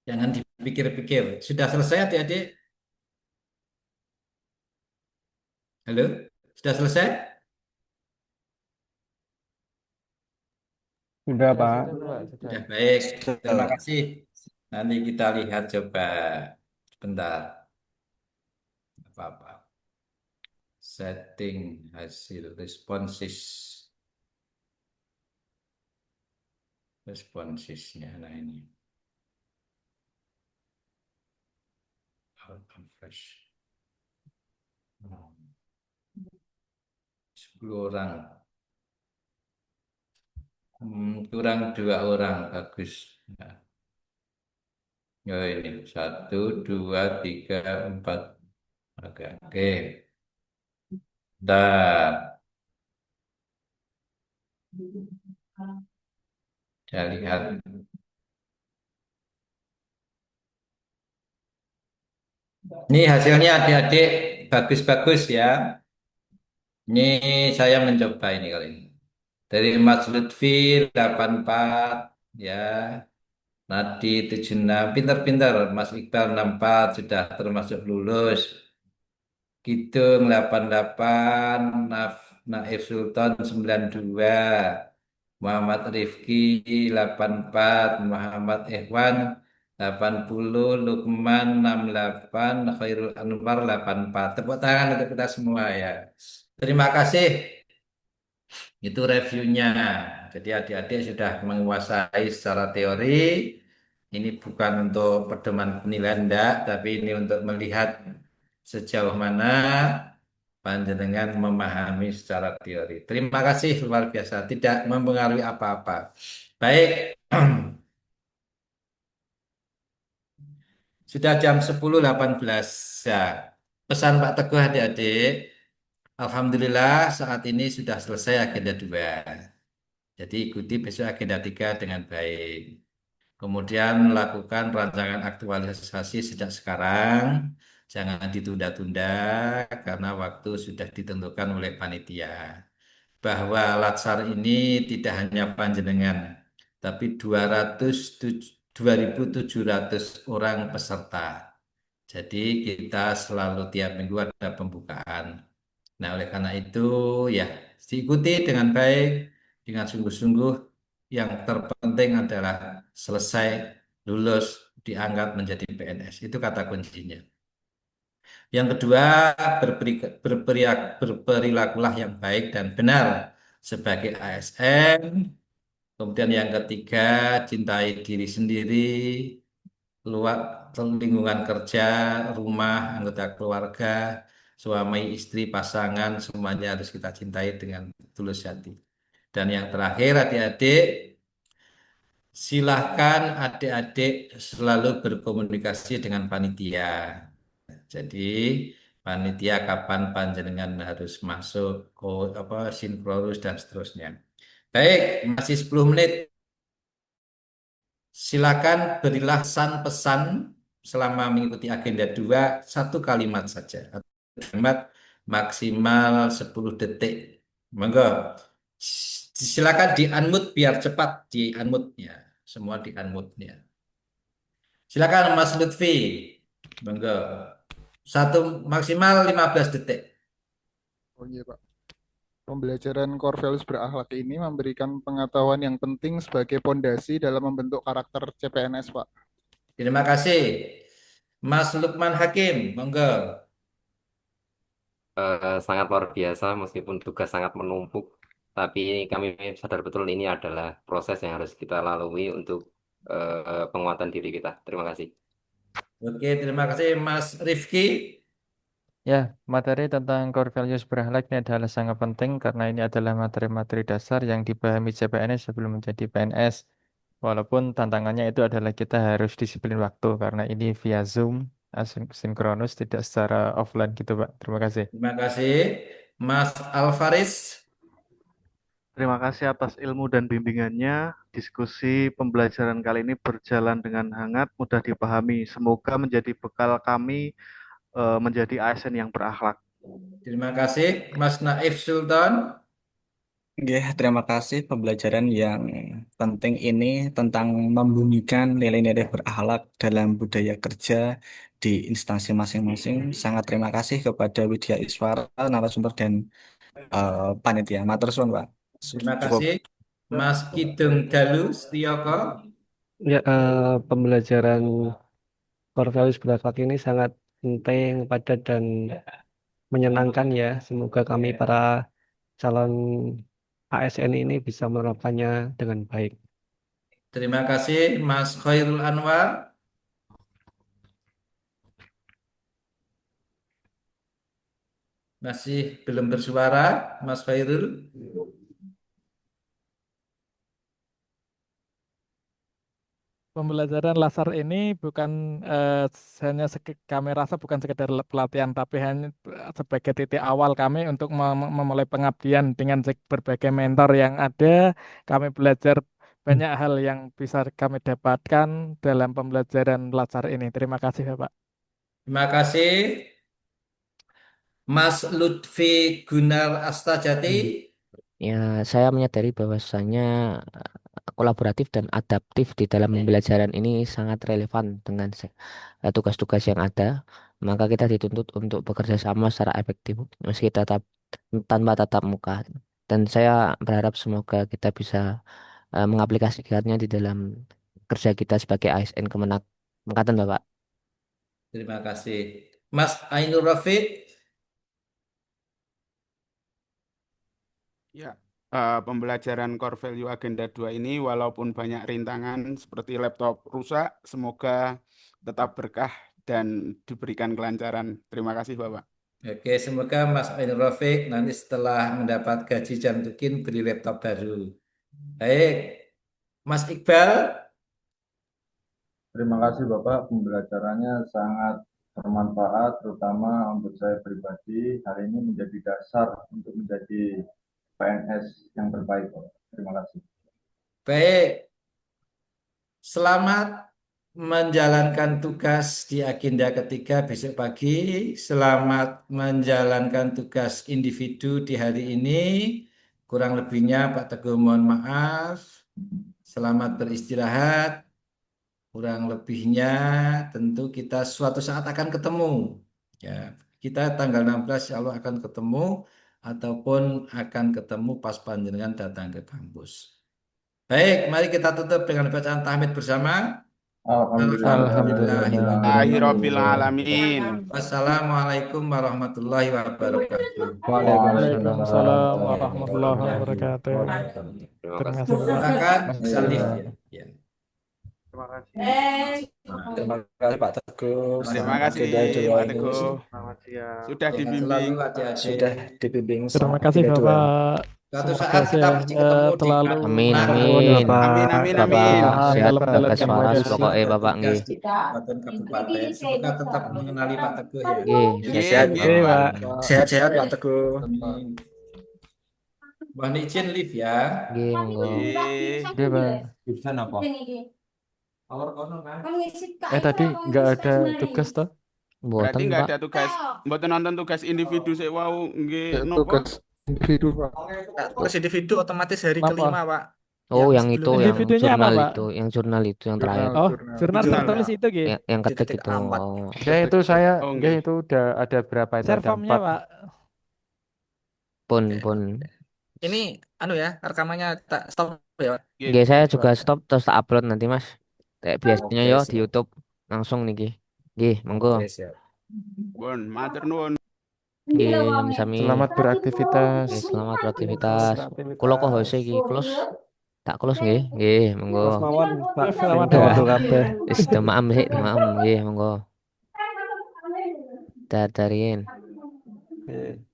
Jangan dipikir-pikir. Sudah selesai adik-adik? Halo? Sudah selesai? Sudah, Pak. Sudah, Pak, sudah. Sudah baik. Terima kasih. Nanti kita lihat coba. Sebentar. Apa-apa. Setting hasil responses. Responsesnya. Nah ini. Outcome fresh. 10 orang. Kurang 2 orang. Bagus. Nah. Oh ini. 1, 2, 3, 4. Oke. Oke. Dah. Saya lihat. Ini hasilnya adik-adik bagus-bagus ya. Ini saya mencoba ini kali ini. Dari Mas Lutfi 84 ya. Nadi 76 pintar-pintar. Mas Iqbal 64 sudah termasuk lulus. Kidung 88, Naif Sultan 92, Muhammad Rifki 84, Muhammad Ikhwan 80, Lukman 68, Khairul Anwar 84. Tepuk tangan untuk kita semua ya. Terima kasih. Itu reviewnya. Jadi adik-adik sudah menguasai secara teori. Ini bukan untuk pedoman penilaian enggak, tapi ini untuk melihat sejauh mana panjenengan memahami secara teori. Terima kasih luar biasa, tidak mempengaruhi apa-apa. Baik, sudah jam 10.18 ya. Pesan Pak Teguh adik-adik, Alhamdulillah saat ini sudah selesai agenda 2. Jadi ikuti besok agenda 3 dengan baik. Kemudian lakukan rancangan aktualisasi sejak sekarang. Jangan ditunda-tunda karena waktu sudah ditentukan oleh panitia. Bahwa Latsar ini tidak hanya panjenengan, tapi 2.700 orang peserta. Jadi kita selalu tiap minggu ada pembukaan. Nah, oleh karena itu ya diikuti dengan baik, dengan sungguh-sungguh. Yang terpenting adalah selesai, lulus, diangkat menjadi PNS. Itu kata kuncinya. Yang kedua, berperilakulah yang baik dan benar sebagai ASN. Kemudian yang ketiga, cintai diri sendiri, luar lingkungan kerja, rumah, anggota keluarga, suami, istri, pasangan, semuanya harus kita cintai dengan tulus hati. Dan yang terakhir, adik-adik, silahkan adik-adik selalu berkomunikasi dengan panitia. Jadi panitia kapan panjenengan harus masuk, apa sinkronus dan seterusnya. Baik, masih 10 menit. Silakan berilah pesan selama mengikuti agenda 2 satu kalimat saja. Kalimat maksimal 10 detik. Monggo. Silakan di unmute biar cepat di unmute-nya. Semua di unmute-nya. Silakan Mas Lutfi. Monggo. Satu maksimal 15 detik. Oh iya Pak. Pembelajaran core values berakhlak ini memberikan pengetahuan yang penting sebagai pondasi dalam membentuk karakter CPNS, Pak. Terima kasih. Mas Lukman Hakim, monggo. Sangat luar biasa meskipun tugas sangat menumpuk, tapi kami sadar betul ini adalah proses yang harus kita lalui untuk penguatan diri kita. Terima kasih. Oke, terima kasih Mas Rifki. Ya, materi tentang core values berakhlak ini adalah sangat penting karena ini adalah materi-materi dasar yang dipahami CPNS sebelum menjadi PNS. Walaupun tantangannya itu adalah kita harus disiplin waktu karena ini via Zoom, asinkronus, tidak secara offline gitu, Pak. Terima kasih. Terima kasih Mas Alvaris. Terima kasih atas ilmu dan bimbingannya. Diskusi pembelajaran kali ini berjalan dengan hangat, mudah dipahami. Semoga menjadi bekal kami menjadi ASN yang berakhlak. Terima kasih Mas Naif Sultan. Oke, terima kasih pembelajaran yang penting ini tentang membumikan nilai-nilai berakhlak dalam budaya kerja di instansi masing-masing. Sangat terima kasih kepada Widya Iswara, narasumber dan panitia. Matur suwun, Pak. Terima Cukup. kasih Mas Kidung Dalu Setioko. Ya, pembelajaran core values berakhlak ini sangat penting, padat dan menyenangkan ya. Semoga kami para calon ASN ini bisa menerapkannya dengan baik. Terima kasih Mas Khairul Anwar. Masih belum bersuara Mas Khairul. Pembelajaran laser ini bukan hanya kami rasa bukan sekedar pelatihan, tapi hanya sebagai titik awal kami untuk memulai pengabdian dengan berbagai mentor yang ada. Kami belajar banyak hal yang bisa kami dapatkan dalam pembelajaran laser ini. Terima kasih, Bapak. Terima kasih Mas Lutfi Gunar Astajati. Ya, saya menyadari bahwasannya kolaboratif dan adaptif di dalam pembelajaran ini sangat relevan dengan tugas-tugas yang ada. Maka kita dituntut untuk bekerja sama secara efektif meski tetap tanpa tatap muka. Dan saya berharap semoga kita bisa mengaplikasikannya di dalam kerja kita sebagai ASN Kemenak. Makatan Bapak. Terima kasih Mas Ainur Rafiq. Ya, pembelajaran core value agenda 2 ini walaupun banyak rintangan seperti laptop rusak, semoga tetap berkah dan diberikan kelancaran. Terima kasih, Bapak. Oke, semoga Mas Ainur Rafiq nanti setelah mendapat gaji jam tukin beli laptop baru. Baik, Mas Iqbal. Terima kasih Bapak, pembelajarannya sangat bermanfaat, terutama untuk saya pribadi. Hari ini menjadi dasar untuk menjadi PNS yang terbaik, Pak. Terima kasih. Baik, selamat menjalankan tugas di agenda ketiga besok pagi. Selamat menjalankan tugas individu di hari ini. Kurang lebihnya Pak Teguh mohon maaf. Selamat beristirahat. Kurang lebihnya tentu kita suatu saat akan ketemu. Ya, kita tanggal 16 insya Allah akan ketemu ataupun akan ketemu pas panjenengan datang ke kampus. Baik, mari kita tutup dengan bacaan tahmid bersama. Alhamdulillahirabbil Alhamdulillah. alamin. Wassalamualaikum warahmatullahi wabarakatuh. Waalaikumsalam warahmatullahi wabarakatuh. Terima Terima kasih. kasih, Pak. Silakan bisa live Iya. ya. Ya. Terima kasih. Terima kasih Pak Teguh. Terima Selamat kasih agenda dua Pak ini. Teguh. Selamat siang. Sudah Sehat dibimbing. selalu adik-adik. Sudah dibimbing Terima sama kasih agenda dua. Bapak. Suatu Semoga saat kita mesti sehat ketemu di selalu Amin, terus amin. Bapak. Amin, amin, Bapak amin. sehat sehat dalam Pak. bagas menjalankan waras tugas. pokoknya Bapak tugas nggih. di kabupaten. Semoga tetap mengenali Pak Teguh ya. Nggih, Nggih, sehat nggih, Oke, Bapak. Pak. Sehat-sehat Pak Teguh. Amin. Mohon izin live ya. Nggih, monggo. Nggih. Oke, Pak. Jurusan apa? Tadi nggak ada tugas toh? Berarti Mboten, nggak Pak. ada tugas, mboten nonton tugas individu sik wau nggih nopo? Tugas individu, Pak. Tugas individu otomatis hari Apa? kelima Pak. Oh, yang sebelumnya itu, yang Individunya apa, jurnal Pak? itu, yang jurnal itu, yang terakhir. Jurnal, Oh, jurnal. jurnal Jurnal. tertulis itu, Gi. Yang Di ketik titik itu. amat. Oh. Itu saya, Oh, nggih nggih. itu udah ada berapa itu? Share Ada formnya, 4. Pak. Pun. Ini ya rekamannya tak stop ya Pak. Nggih. Nggih, saya juga stop terus tak upload nanti, Mas. Kayak biasanya Oke, yo siap. di YouTube langsung niki. Nggih, monggo. Oke, siap. Bon, matur nuwun. Nggih, sami-sami. Selamat beraktivitas. Nggih, selamat beraktivitas. Kulo kok hose iki close. Tak close nggih. Nggih, monggo. Terus mawon Pak. Selamat Sing mawon. foto kabeh. Wis maam sik, maam nggih, monggo. Dadarien. Oke.